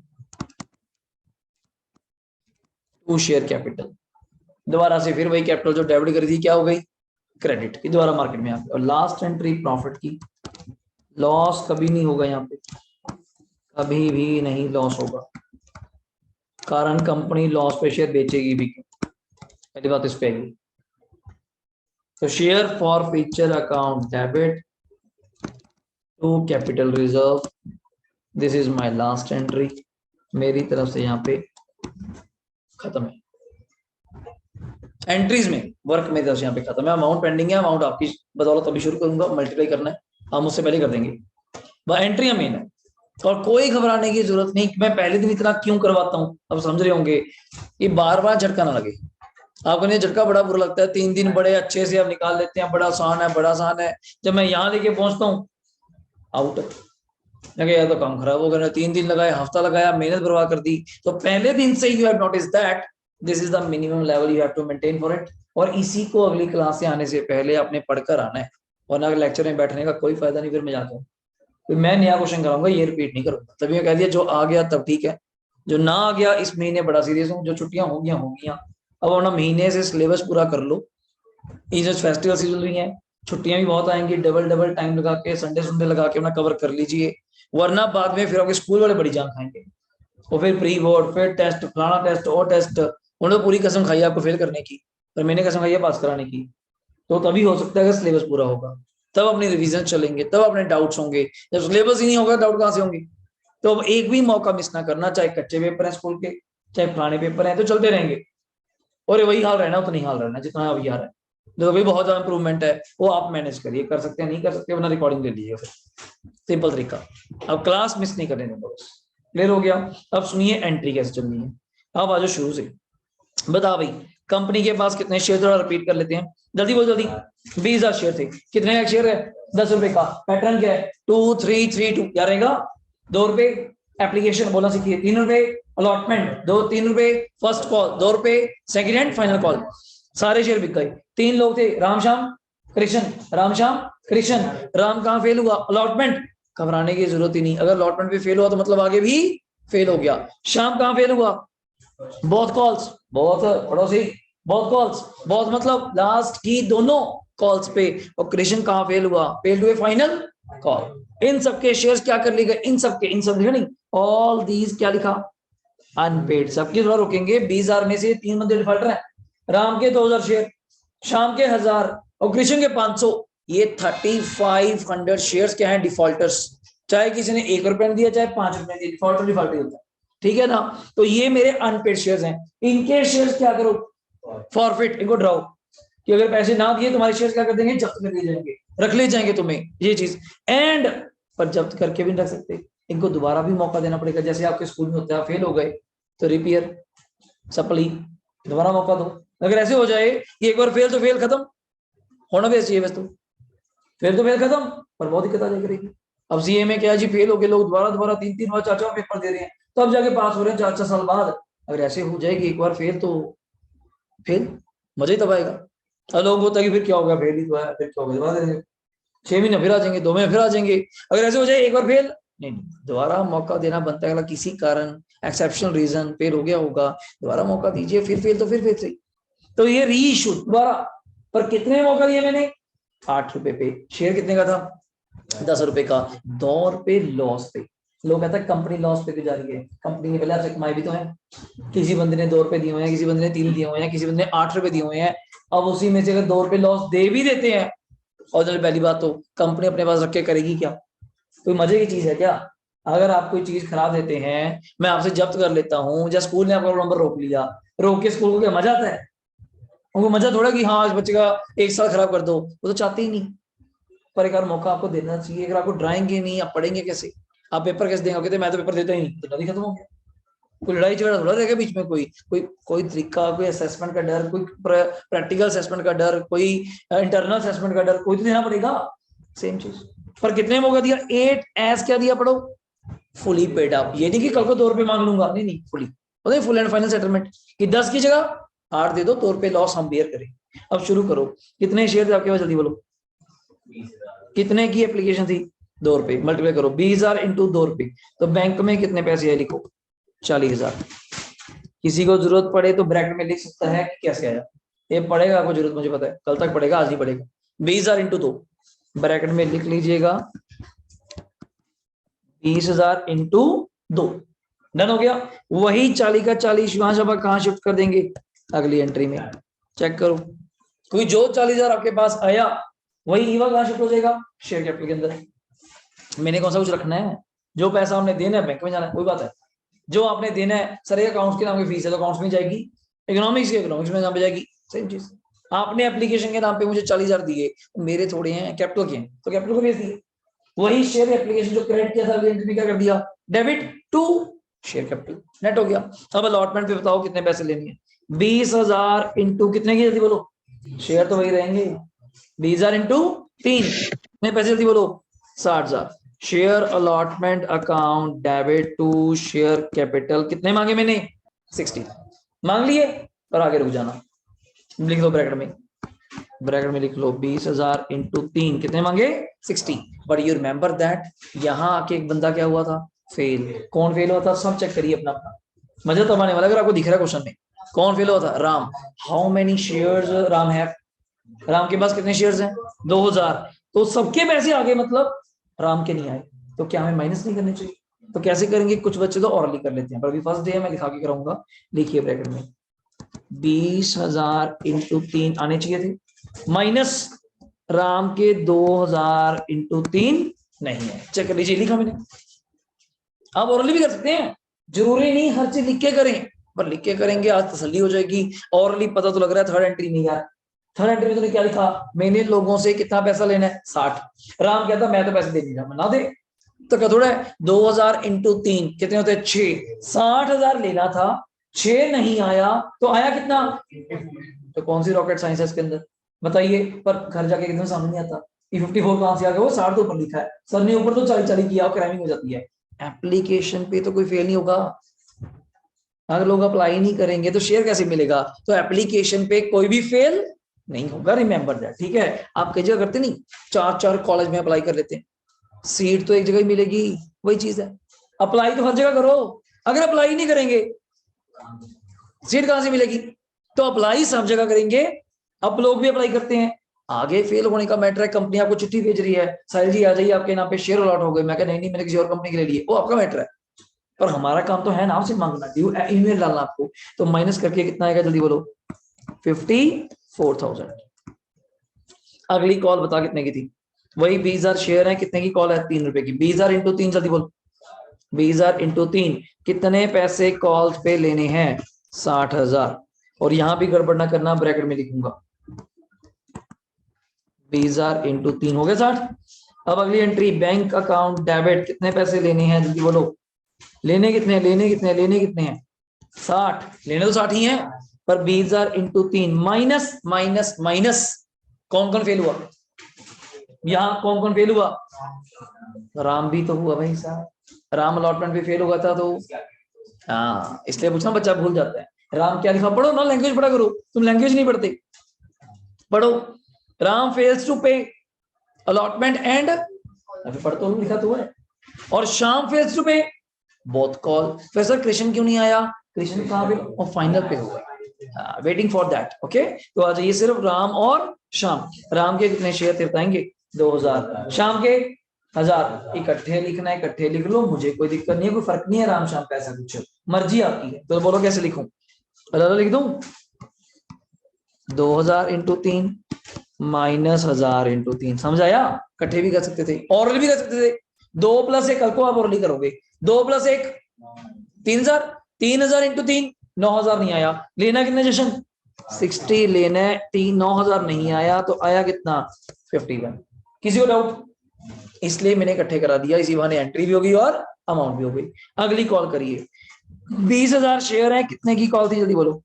to share capital. दोबारा से फिर वही कैपिटल जो डेबिट करी थी क्या हो गई, क्रेडिट की, दोबारा मार्केट में आ गई। और लास्ट एंट्री प्रॉफिट की, लॉस कभी नहीं होगा यहाँ पे, कभी भी नहीं लॉस होगा, कारण कंपनी लॉस पे शेयर बेचेगी भी, पहली बात इस पे आएगी। तो share forfeiture account debit to capital reserve, this is my last entry, मेरी तरफ से यहाँ पे खत्म है। एंट्रीज में वर्क मेरी तरफ से यहाँ पे खत्म है। अमाउंट पेंडिंग है, अमाउंट आपकी बदौलत अभी शुरू करूंगा, मल्टीप्लाई करना है, हम उससे पहले कर देंगे। वह एंट्री मेन है, और कोई घबराने की जरूरत नहीं। मैं पहले दिन इतना क्यों करवाता हूँ, अब समझ रहे होंगे, ये बार बार झटका ना लगे आपको। नहीं, झटका बड़ा बुरा लगता है, 3 दिन बड़े अच्छे से अब निकाल लेते हैं, बड़ा आसान है, बड़ा आसान है। जब मैं यहाँ लेके पहुंचता हूँ आउट, लगे यार तो काम खराब हो गया, 3 दिन लगाए, हफ्ता लगाया, मेहनत बर्बाद कर दी। तो पहले दिन से you have notice that this is the minimum level you have to maintain for it. और इसी को अगली क्लास से आने से पहले आपने पढ़कर आना है, वरना लेक्चर में बैठने का कोई फायदा नहीं। फिर मैं जाता हूँ, फिर मैं नया क्वेश्चन कराऊंगा, ये रिपीट नहीं करूंगा। तभी मैं कह दिया जो आ गया तब ठीक है, जो ना आ गया इस महीने बड़ा सीरियस हूँ, जो छुट्टियां हो गया। अब अपना महीने से सिलेबस पूरा कर लो, इस फेस्टिवल सीजन भी है, छुट्टियां भी बहुत आएंगी, डबल डबल टाइम लगा के संडे संडे लगा के अपना कवर कर लीजिए, वरना बाद में फिर आपके स्कूल वाले बड़ी जान खाएंगे। और फिर प्री बोर्ड, फिर टेस्ट, फलाना टेस्ट और टेस्ट, उन्होंने पूरी कसम खाई आपको फेल करने की, पर मैंने कसम खाई है पास कराने की। तो तभी हो सकता है कि सिलेबस पूरा होगा, तब अपनी रिवीजन चलेंगे, तब अपने डाउट्स होंगे। जब सिलेबस ही नहीं होगा डाउट कहां से होंगे। तो अब एक भी मौका मिस ना करना, चाहे कच्चे पेपर है स्कूल के, चाहे पुराने पेपर हैं, तो चलते रहेंगे। और वही हाल रहना, उतना ही हाल रहना जितना अभी आ रहा है। जो अभी बहुत ज्यादा इंप्रूवमेंट है वो आप मैनेज करिए, कर सकते हैं नहीं कर सकते, वरना रिकॉर्डिंग ले लीजिए। फिर सिंपल तरीका, अब क्लास मिस नहीं करने देंगे बस। क्लियर हो गया। अब सुनिए एंट्री कैसे चलनी है। अब आज शुरू से बता भाई, कंपनी के पास कितने शेयर, थोड़ा रिपीट कर लेते हैं, जल्दी बोल जल्दी। 20,000 शेयर थे, कितने का शेयर है, 10 रुपए का। पैटर्न क्या है, 2 3 3 2, क्या रहेगा, 2 रुपए। एप्लीकेशन बोलना सीखिए, 3 रुपए। अलॉटमेंट 2-3 रुपए। फर्स्ट कॉल 2 रुपए। Second hand final call. सारे शेयर बिक गए। 3 लोग थे, रामश्याम कृष्ण, रामश्याम कृष्ण। राम कहां फेल हुआ, अलॉटमेंट, घबराने की जरूरत ही नहीं। अगर अलॉटमेंट पे फेल हुआ तो मतलब आगे भी फेल हो गया। श्याम कहां फेल हुआ, बहुत कॉल्स, बहुत पड़ोसी, बहुत कॉल्स, बहुत मतलब लास्ट की दोनों कॉल्स पे। और कृष्ण कहां फेल हुआ, फेल हुए फाइनल कॉल। इन सबके शेयर्स क्या कर लिए गए, इन सबके, इन सब नहीं, ऑल दीज क्या लिखा, अनपेड। सबके थोड़ा रुकेंगे, 20,000 में से 3 बंदे डिफॉल्टर हैं। राम के 2,000 शेयर, शाम के 1,000 और कृष्ण के 500। ये 3,500 शेयर्स क्या है, डिफॉल्टर्स। चाहे किसी ने 1 रुपए दिया, चाहे 5 रुपए दिया, डिफॉल्टर डिफॉल्टर होता है, ठीक है ना। तो ये मेरे अनपेड शेयर्स हैं। इनके शेयर्स क्या करो, फॉरफिट, इनको ड्रॉ, कि अगर पैसे ना दिए तुम्हारे शेयर्स क्या कर देंगे, जब्त कर लिए जाएंगे, रख ले जाएंगे तुम्हें, ये चीज। एंड पर जब्त करके भी नहीं रख सकते, इनको दोबारा भी मौका देना पड़ेगा। जैसे आपके स्कूल में होता है, फेल हो गए तो रिपेयर, सप्ली, दोबारा मौका दो। अगर ऐसे हो जाए कि एक बार फेल तो फेल खत्म होना भी चाहिए, बस तो फेल तो फेल खत्म, पर बहुत दिक्कत आ जाएगी। अब सीए में क्या है जी, फेल हो गए लोग, दोबारा दोबारा 3-3 बार 4-4 पेपर दे रहे हैं, तो अब जाके पास हो रहे हैं 4-4 साल बाद। अगर ऐसे हो जाएगी एक बार फेल, तो फेल मजा ही तब आएगा। अब लोग होता है कि फिर क्या होगा, फेल ही तो है, फिर क्या होगा, दोबारा दे देंगे, 6 महीने फिर आ जाएंगे, 2 महीने फिर आ जाएंगे। अगर ऐसे हो जाए एक बार फेल, नहीं, दोबारा मौका देना बनता है। किसी कारण एक्सेप्शनल रीजन फेल हो गया होगा, दोबारा मौका दीजिए, फिर फेल तो फिर फेल सही। तो ये री इशू दोबारा, पर कितने मौका दिए मैंने, 8 रुपए पे। शेयर कितने का था, 10 रुपए का, 2 रुपए लॉस पे। लोग कहते हैं कंपनी लॉस पे जा रही है, कंपनी ने पहले आपसे कमाई भी तो है, किसी बंदे ने 2 रुपए दिए हुए हैं, किसी बंदे ने 3 दिए हुए हैं, किसी बंदे ने 8 रुपए दिए हुए हैं, अब उसी में से अगर 2 रुपए लॉस दे भी देते हैं, और चलो पहली बात तो कंपनी अपने पास रख के करेगी क्या, कोई मजे की चीज है क्या? अगर आप कोई चीज खराब देते हैं, मैं आपसे जब्त कर लेता हूँ, या स्कूल ने आपका नंबर रोक लिया, रोक के स्कूल को क्या मजा आता है? उनको मजा थोड़ा कि हाँ इस बच्चे का 1 साल खराब कर दो, वो तो चाहते ही नहीं। पर एक बार मौका आपको देना चाहिए, अगर आपको ड्राइंगे नहीं, आप पढ़ेंगे कैसे? आप पेपर कैसे देंगे? कहते मैं तो पेपर देता ही नहीं, तो नहीं, खत्म हो गया। कोई लड़ाई झगड़ा थोड़ा रहेगा बीच में, कोई कोई कोई तरीका, कोई असेसमेंट का डर, कोई प्रैक्टिकल असेसमेंट का डर, कोई इंटरनल असेसमेंट का डर, कोई तो देना पड़ेगा। सेम चीज। पर कितने मौका दिया? 8 एस क्या दिया पढ़ो, फुली पेड अप। ये नहीं कि कल को 2 रुपए मांग लूंगा, नहीं नहीं, फुली, पता है, फुल एंड फाइनल सेटलमेंट कि 10 की जगह 8 दे दो, 2 रुपए लॉस हम बेयर करें। अब शुरू करो। कितने शेयर थे आपके पास, जल्दी बोलो। कितने की एप्लीकेशन थी? 2 रुपए। मल्टीप्लाई करो 20,000 इंटू 2 रुपए, तो बैंक में कितने पैसे है लिखो, 40,000। किसी को जरूरत पड़े तो ब्रैकेट में लिख सकता है कि कैसे आया। ये पड़ेगा आपको जरूरत, मुझे पता है, कल तक पड़ेगा, आज नहीं पड़ेगा। 20,000 इंटू 2, ब्रैकेट में लिख लीजिएगा 20,000 इंटू 2। डन हो गया। वही 40 का 40 वहां से कहां शिफ्ट कर देंगे, अगली एंट्री में। चेक करो, कोई जो 40,000 आपके पास आया, वही ईवा कहां शिफ्ट हो जाएगा, शेयर कैपिटल के अंदर। मैंने कौन सा कुछ रखना है, जो पैसा हमने देना है बैंक में जाना है, कोई बात है। जो आपने देना है, सर अकाउंट्स के नाम की फीस है तो अकाउंट्स में जाएगी, इकोनॉमिक्स के इकोनॉमिक्स में नाम पे जाएगी, सेम चीज। आपने एप्लीकेशन के नाम पे मुझे 40,000 दिए, मेरे थोड़े हैं, कैपिटल के हैं, तो कैपिटल को भेज दिए। वही शेयर एप्लीकेशन जो क्रेडिट किया था, अगली एंट्री में क्या कर दिया, debit to share capital, net हो गया। अब अलॉटमेंट पे बताओ कितने पैसे लेने हैं। 20,000 इंटू कितने की, जल्दी बोलो, शेयर तो वही रहेंगे। 20,000 इंटू 3, कितने पैसे, जल्दी बोलो, 60,000। Share allotment account debit to share capital, कितने मांगे मैंने, 60 मांग लिए। और आगे रुक जाना, लिख दो ब्रैकेट में, ब्रैकेट में लिख लो 20,000 इंटू 3, कितने मांगे, 60। बट यू रिमेंबर दैट यहाँ आके एक बंदा क्या हुआ था, फेल। कौन फेल हुआ था, सब चेक करिए अपना अपना, मजा तो आने वाला। अगर आपको दिख रहा है क्वेश्चन में कौन फेल हुआ था, Ram. How many shares Ram है, राम के पास कितने शेयर्स हैं, 2,000। तो सबके पैसे आ गए, मतलब राम के नहीं आए, तो क्या हमें माइनस नहीं करने चाहिए? तो कैसे करेंगे, कुछ बच्चे तो ऑरली कर लेते हैं, पर अभी फर्स्ट डे है, मैं लिखा के कराऊंगा। लिखिए ब्रैकेट में 20,000 इंटू 3 आने चाहिए थे, माइनस राम के 2,000 इंटू 3 नहीं है। चेक कर लीजिए, लिखा मैंने। आप ओरली भी कर सकते हैं, जरूरी नहीं हर चीज लिख के करें, पर लिख के करेंगे आज तसल्ली हो जाएगी। ओरली पता तो लग रहा है थर्ड एंट्री में, यार थर्ड एंट्री में तूने क्या लिखा, मैंने लोगों से कितना पैसा लेना है, 60। राम कहता मैं तो पैसे दे नहीं रहा, ना दे तो क्या थोड़ा है, 2,000 इंटू 3 कितने होते हैं, 6। 60,000 लेना था, 6 नहीं आया, तो आया कितना, तो कौन सी रॉकेट साइंस है इसके अंदर, बताइए। पर घर जाके एकदम समझ नहीं आता, ये 54 कहां से आ गया, वो 60 तो ऊपर लिखा है, सर ने ऊपर तो 40 किया, क्रैमिंग हो जाती है। एप्लीकेशन पे तो कोई फेल नहीं होगा, अगर लोग अप्लाई नहीं करेंगे तो शेयर कैसे मिलेगा, तो एप्लीकेशन पे कोई भी फेल नहीं होगा, रिमेंबर दैट, ठीक है। आप कई जगह करते नहीं, 4 कॉलेज में अप्लाई कर लेते हैं, सीट तो एक जगह ही मिलेगी, वही चीज है। अप्लाई तो हर जगह करो, अगर अप्लाई नहीं करेंगे सीट कहां से मिलेगी, तो अप्लाई सब जगह करेंगे। अब लोग भी अप्लाई करते हैं, आगे फेल होने का मैटर है, कंपनी आपको चिट्ठी भेज रही है, साहिल जी आ जाइए आपके नाम पे शेयर अलॉट हो गए, मैं कहा नहीं मैंने किसी और कंपनी के लिए लिए, वो आपका मैटर है, पर हमारा काम तो है नाम से मांगना, ड्यू ईमेल डालना आपको। तो माइनस करके कितना आएगा, जल्दी बोलो, 54,000। अगली कॉल बता कितने की थी, वही 20,000 शेयर है, कितने की कॉल है, 3 रुपए की। 20,000 इंटू 3, जल्दी बोलो, 20,000 इंटू 3, कितने पैसे कॉल्स पे लेने हैं, 60,000। और यहां भी गड़बड़ ना करना, ब्रैकेट में लिखूंगा 20,000 इंटू 3 हो गया 60। अब अगली एंट्री, बैंक अकाउंट डेबिट, कितने पैसे लेने हैं, जल्दी बोलो, लेने कितने, लेने कितने, लेने कितने हैं, 60। लेने तो 60 ही है, पर 20,000 इंटू 3 माइनस माइनस माइनस, कौन कौन फेल हुआ, यहाँ कौन कौन फेल हुआ, राम भी तो हुआ भाई साहब, राम अलॉटमेंट भी फेल हुआ था, तो हाँ इसलिए पूछना, बच्चा भूल जाता है। राम क्या लिखा, पढ़ो ना, लैंग्वेज पढ़ा करो, तुम लैंग्वेज नहीं पढ़ते, पढ़ो। राम फेल्स टू पे अलॉटमेंट एंड, अभी पढ़ तो लिखा तो है, और श्याम फेल्स टू पे बोथ कॉल। फिर सर कृष्ण क्यों नहीं आया, कृष्ण कहाँ पे, और फाइनल पे हुआ, वेटिंग फॉर दैट, ओके। तो आ जाइए सिर्फ राम और श्याम। राम के कितने शेयर थे बताएंगे, 2,000, श्याम के 1000 इकट्ठे लिखना है, इकट्ठे लिख लो, मुझे कोई दिक्कत नहीं है, कोई फर्क नहीं है, राम शाम पैसा कुछ मर्जी आपकी है। तो बोलो कैसे लिखूं, अलग लिख दूं, 2000 इंटू 3 माइनस 1000 इंटू 3, समझ आया। इकट्ठे भी कर सकते थे, ओरल भी कर सकते थे। 2 + 1 कल को आप ओरली करोगे, 2 + 1 3000, 3000 इंटू 3 9000 नहीं आया, लेना कितने जशन 60 लेना है, 9000 नहीं आया तो आया कितना 51। किसी को डाउट, इसलिए मैंने इकट्ठे करा दिया, इसी बहाने एंट्री भी होगी और अमाउंट भी हो गई। अगली कॉल करिए, 20000 शेयर है, कितने की कॉल थी जल्दी बोलो,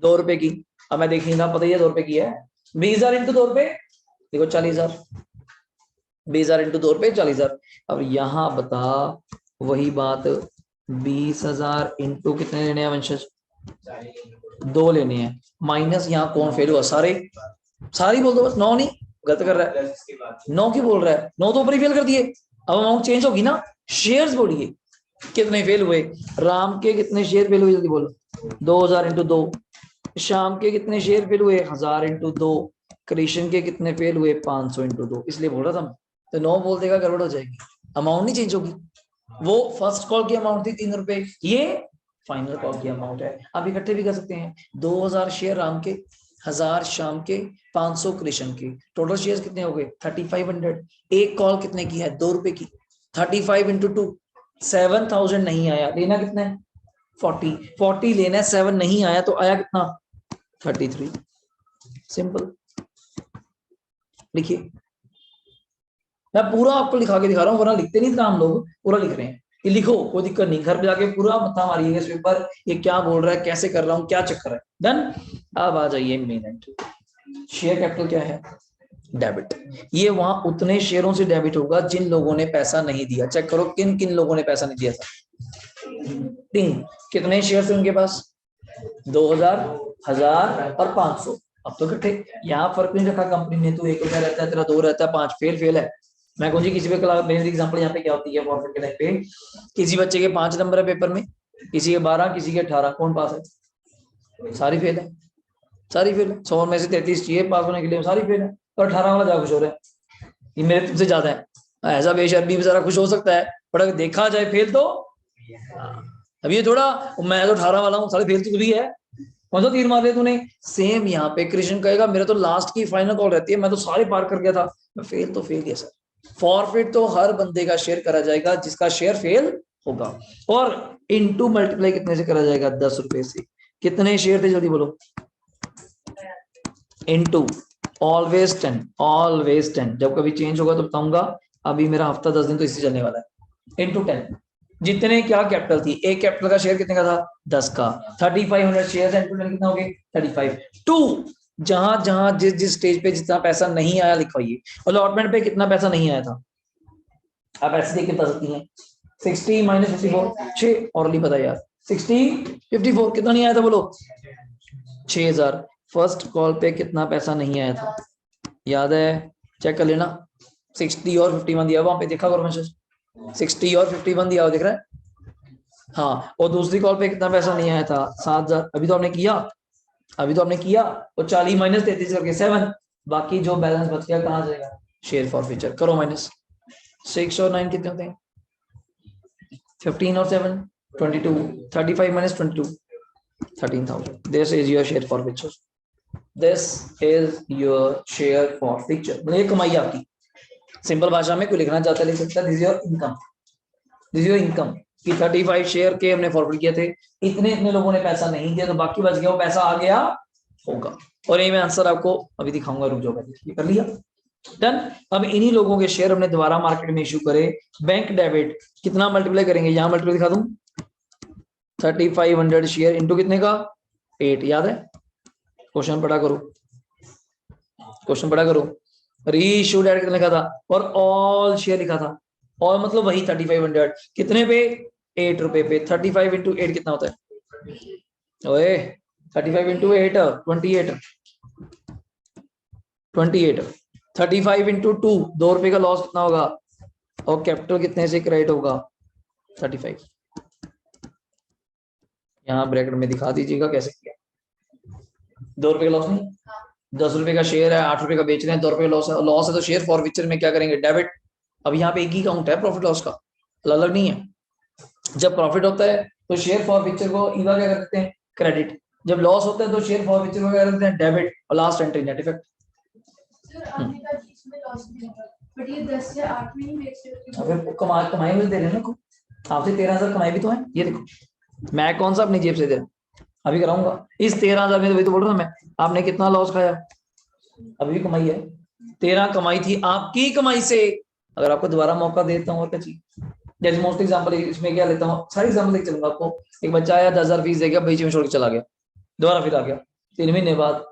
2 रुपए की। अब मैं देखिएगा, पता ही है 2 रुपए की है, 20000 इंटू 2 रुपए देखो 40000, 20000 इंटू 2 रुपए 40000। अब यहां बता वही बात, 20000 इंटू कितने लेने हैं वंशज, 2 लेने हैं, माइनस यहाँ कौन फेल हुआ, सारे सारी बोल दो बस, 9 नहीं गलत कर रहा है, 9 की बोल रहा है, 9 तो ऊपर ही फेल कर दिए। अब अमाउंट चेंज होगी ना, शेयर्स बोलिए कितने फेल हुए, राम के कितने शेयर फेल हुए जल्दी बोलो, 2000 इंटू 2, शाम के कितने शेयर फेल हुए 1000 इंटू 2, कृष्ण के कितने फेल हुए 500 इंटू 2, इसलिए बोल रहा था। तो 9 बोल देगा गड़बड़ हो जाएगी, अमाउंट नहीं चेंज होगी। वो फर्स्ट कॉल की अमाउंट थी 3 रुपए, ये फाइनल कॉल की अमाउंट है। आप इकट्ठे भी कर सकते हैं, 2000 शेयर राम के, 1000 शाम के, 500 कृष्ण के, टोटल शेयर कितने हो गए 3500। एक कॉल कितने की है 2 रुपए की, 35 इंटू 2 7000 नहीं आया, लेना कितना है 40 लेना है, 7 नहीं आया तो आया कितना 33। सिंपल, लिखिए, मैं पूरा आपको लिखा के दिखा रहा हूँ, वरना लिखते नहीं था हम लोग, पूरा लिख रहे हैं। ये लिखो, कोई दिक्कत नहीं, घर पे जाके पूरा मत्था मारिएगा इस पेपर, ये क्या बोल रहा है, कैसे कर रहा हूँ, क्या चक्कर है। डन। अब आ जाइए मेन एंट्री, शेयर कैपिटल क्या है, डेबिट। ये वहां उतने शेयरों से डेबिट होगा जिन लोगों ने पैसा नहीं दिया। चेक करो किन किन लोगों ने पैसा नहीं दिया था। 3, कितने शेयर थे उनके पास, 2000, 1000 और 500। अब तो इकट्ठे, यहाँ फर्क नहीं रखा कंपनी ने, तू 1 रुपया रहता है, तेरा 2 रहता है, 5 फेल है। मैं कहूँ जी किसी पे क्लास, मेरी एग्जांपल यहाँ पे क्या होती है फॉरवर्ड के टाइम पे, किसी बच्चे के 5 नंबर है पेपर में, किसी के 12, किसी के 18, कौन पास है, सारी फेल है, सारी फेल है। 100 में से 33 चाहिए पास होने के लिए, सारी फेल है, और 18 वाला ज्यादा खुश हो रहा है, ये मेरे तुमसे ज्यादा है। ऐसा बेशर्मी बेचारा खुश हो सकता है, पर अगर देखा जाए फेल तो, अब ये थोड़ा मैं तो 18 वाला हूँ, सारे फेल तो भी है, कौन सा तीर मार लिया तूने। सेम यहाँ पे कृष्ण कहेगा मेरा तो लास्ट की फाइनल कॉल रहती है, मैं तो सारे पार कर गया था, मैं फेल तो फेल है सर। फॉरफिट तो हर बंदे का शेयर करा जाएगा जिसका शेयर फेल होगा, और इनटू मल्टीप्लाई कितने से करा जाएगा 10 रुपए से। कितने शेयर थे जल्दी बोलो, इनटू ऑलवेज 10, ऑलवेज 10, जब कभी चेंज होगा तो बताऊंगा, अभी मेरा हफ्ता 10 दिन तो इसी चलने वाला है। इनटू 10, जितने क्या कैपिटल थी, एक कैपिटल का शेयर कितने का था 10 का, 3500 शेयर इनटू 10 कितना हो गया 35। 2, जहां जहां जिस जिस स्टेज पे जितना पैसा नहीं आया लिखवाइए। अलॉटमेंट पे कितना पैसा नहीं आया था, आप ऐसे देख के बता सकती हैं, 60 माइनस 54, 6, और नहीं पता यार, 60 54 कितना नहीं आया था बोलो 6000। फर्स्ट कॉल पे कितना पैसा नहीं आया था याद है, चेक कर लेना, 60 और 51 दिया वहां पे, देखा करो मैसेज, 60 और 51 दिया हुआ दिख रहा है, हाँ। और दूसरी कॉल पे कितना पैसा नहीं आया था 7000, अभी तो हमने किया, अभी तो हमने किया, और 40 माइनस 33 करके 7, बाकी जो बैलेंस बच गया कहाँ जाएगा, शेयर फॉर फ्यूचर, करो माइनस। 6 और 9 कितने होते हैं, 15 और 7 22, 35 minus 22 13,000। This is your share for future, this is your share for future, मतलब ये कमाई आपकी। सिंपल भाषा में कोई लिखना चाहता है लिख सकता है, this is your income, this is your income. कि 35 शेयर के हमने फॉरवर्ड किए थे, इतने इतने लोगों ने पैसा नहीं दिया, तो बाकी बच गया, वो पैसा आ गया होगा। और ये मैं आंसर आपको अभी दिखाऊंगा, रुक जाओ, ये कर लिया, डन। अब इन्हीं लोगों के शेयर हमने दोबारा मार्केट में इश्यू करे, बैंक डेबिट, कितना मल्टीप्लाई करेंगे, यहाँ मल्टीप्लाई दिखा दूं, 3500 शेयर इंटू कितने का 8, याद है, क्वेश्चन पढ़ा करो, क्वेश्चन पढ़ा करो। री इश्यू डेट कितने लिखा था, और ऑल शेयर लिखा था, और मतलब वही 3500 कितने पे 8 रुपए पे, 35 इंटू 8 कितना होता है ओए, 35 इंटू 8 28, 28, 35 इंटू 2 2 रुपए का लॉस कितना होगा, और कैपिटल कितने से क्रेडिट होगा 35। यहाँ ब्रैकेट में दिखा दीजिएगा कैसे किया, 2 रुपए का लॉस नहीं, ₹10 का शेयर है, ₹8 का बेच रहे हैं, ₹2 लॉस है, लॉस है तो शेयर फॉरफीचर में क्या करेंगे, डेबिट। अब यहाँ पे एक ही काउंट है प्रॉफिट लॉस का, अलग अलग नहीं है। जब प्रॉफिट होता है तो शेयर फॉरफीचर को ईवा क्या करते हैं, क्रेडिट। जब लॉस होता है तो शेयर फॉरफीचर को क्या करते हैं, डेबिट। और last entry net effect. But ये 10 से 8 में ही बेच रहे हो। फिर कमाई भी दे रहे हैं ना, आपसे 13,000 कमाई भी तो है। ये देखो मैं कौन सा अपनी जेब से दे रहा हूँ, अभी कराऊंगा इस 13,000 में, तो वही तो बोल रहा हूँ मैं। आपने कितना लॉस खाया, अभी भी कमाई है। 13 कमाई थी आपकी कमाई से। अगर आपको दोबारा मौका देता हूँ और क्या चाहिए। जैसे मोस्ट एग्जाम्पल इसमें क्या लेता हूँ, सारी एग्जाम्पल लेके चलूंगा आपको। एक बच्चा आया, 10,000 फीस दे गया, बीच में छोड़ के चला गया, दोबारा फिर आ गया 3 महीने बाद,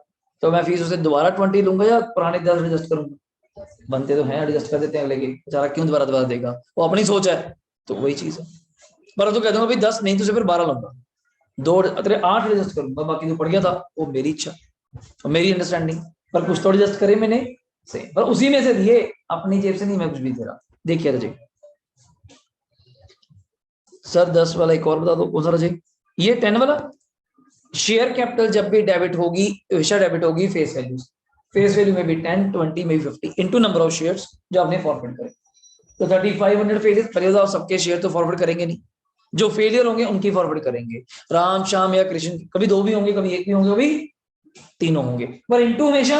तो मैं फीस उसे दोबारा 20 लूंगा या पुराने 10 एडजस्ट करूंगा। बनते तो हैं, एडजस्ट कर देते हैं अगले के, बेचारा क्यों दोबारा दोबारा देगा, वो अपनी सोच है। तो वही चीज है। पर तो कह दूंगा भाई 10 नहीं तो फिर 12 लूंगा, 2 तेरे 8 एडजस्ट करूंगा, बाकी जो पड़ गया था वो मेरी इच्छा और मेरी अंडरस्टैंडिंग। पर कुछ तो एडजस्ट करे मैंने से, पर उसी में से दिए, अपनी जेब से नहीं मैं कुछ भी दे रहा। देखिए रजे सर 10 वाला एक और बता दो, कौन सा रजे, ये 10 वाला। शेयर कैपिटल जब भी डेबिट होगी, हमेशा डेबिट होगी फेस वैल्यू। फेस वैल्यू में भी 10, 20 में भी 50 इनटू नंबर ऑफ शेयर्स जो आपने फॉरवर्ड करे। तो 3500 फेलियर, सबके शेयर तो फॉरवर्ड करेंगे नहीं, जो फेलियर होंगे उनकी फॉरवर्ड करेंगे। राम श्याम या कृष्ण कभी 2 भी होंगे, कभी 1 भी होंगे, कभी 3 होंगे, पर इनटू हमेशा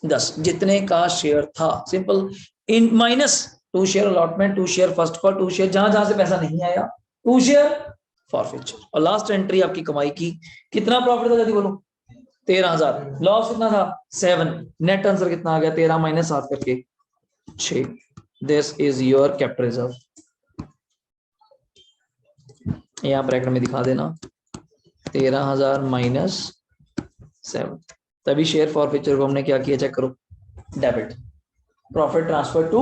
10 जितने का शेयर था। सिंपल। इन minus 2 share allotment, 2 share first call, 2 share जहां जहां से पैसा नहीं आया, 2 शेयर फॉरफीचर। और लास्ट एंट्री आपकी कमाई की, कितना प्रॉफिट था जल्दी बोलो, 13,000। लॉस कितना था 7। नेट आंसर कितना आ गया, 13 माइनस 7 करके 6। This is your capital reserve. यहाँ ब्रैकेट में दिखा देना, 13,000 माइनस 7। तभी शेयर फॉरफीचर को हमने क्या किया, चेक करो, debit. Profit transfer to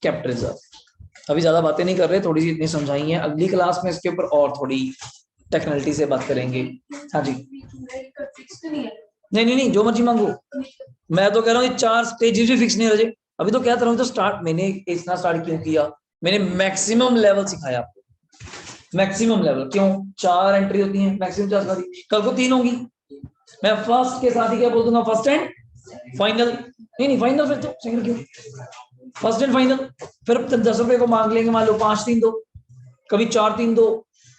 capital reserve. अभी ज्यादा बातें नहीं कर रहे, थोड़ी सी इतनी समझाई है, अगली क्लास में इसके ऊपर और थोड़ी टेक्निकलिटी से बात करेंगे। हाँ जी, नहीं नहीं नहीं, जो मर्जी मांगो। मैं तो कह रहा हूँ ये 4 स्टेजेस भी फिक्स नहीं रहे। अभी तो क्या तो स्टार्ट मैंने इतना स्टार्ट क्यों किया, मैंने मैक्सिमम लेवल सिखाया आपको। मैक्सिमम लेवल क्यों, 4 एंट्री होती है, मैक्सिमम 4 सारी, कल को 3 होंगी। मैं फर्स्ट के साथ ही क्या बोल दूंगा, फर्स्ट एंड फाइनल। नहीं फाइनल, फिर तो सेकंड क्यों, फर्स्ट एंड फाइनल। फिर ₹10 को मांग लेंगे, मान लो 5 3 2, कभी 4 3 2,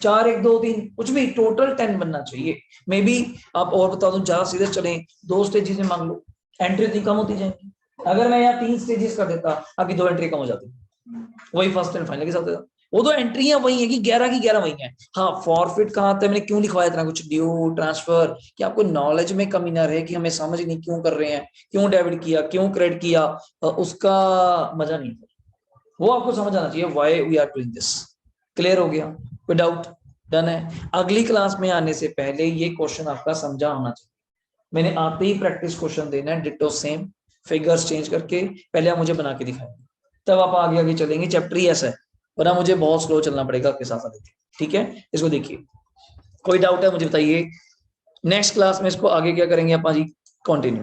4 1 2 3, कुछ भी, टोटल 10 बनना चाहिए। मे बी आप और बता दूं, ज्यादा सीधे चले 2 स्टेजेस में मांग लो, एंट्री इतनी कम होती जाएगी। अगर मैं यहाँ 3 स्टेजेस कर देता, आपकी 2 एंट्री कम हो जाती, वही फर्स्ट एंड फाइनल के साथ देता। वो तो एंट्रियां वही है कि 11 की 11 वही है। हाँ फॉरफिट कहाँ आता है, मैंने क्यों लिखवाया इतना कुछ, ड्यू ट्रांसफर, कि आपको नॉलेज में कमी ना रहे कि हमें समझ नहीं क्यों कर रहे हैं, क्यों डेबिट किया, क्यों क्रेडिट किया, उसका मजा नहीं, वो आपको समझ आना चाहिए, why we are doing this. Clear हो गया, कोई डाउट, डन है। अगली क्लास में आने से पहले ये क्वेश्चन आपका समझा होना चाहिए। मैंने आते ही प्रैक्टिस क्वेश्चन देना है, डिटो सेम, फिगर्स चेंज करके, पहले आप मुझे बना के दिखाएं, तब आप आगे आगे चलेंगे। चैप्टर ही ऐसा है, वरना मुझे बहुत स्लो चलना पड़ेगा आपके साथ साथ। ठीक है, इसको देखिए, कोई डाउट है मुझे बताइए। नेक्स्ट क्लास में इसको आगे क्या करेंगे आप जी, कंटिन्यू।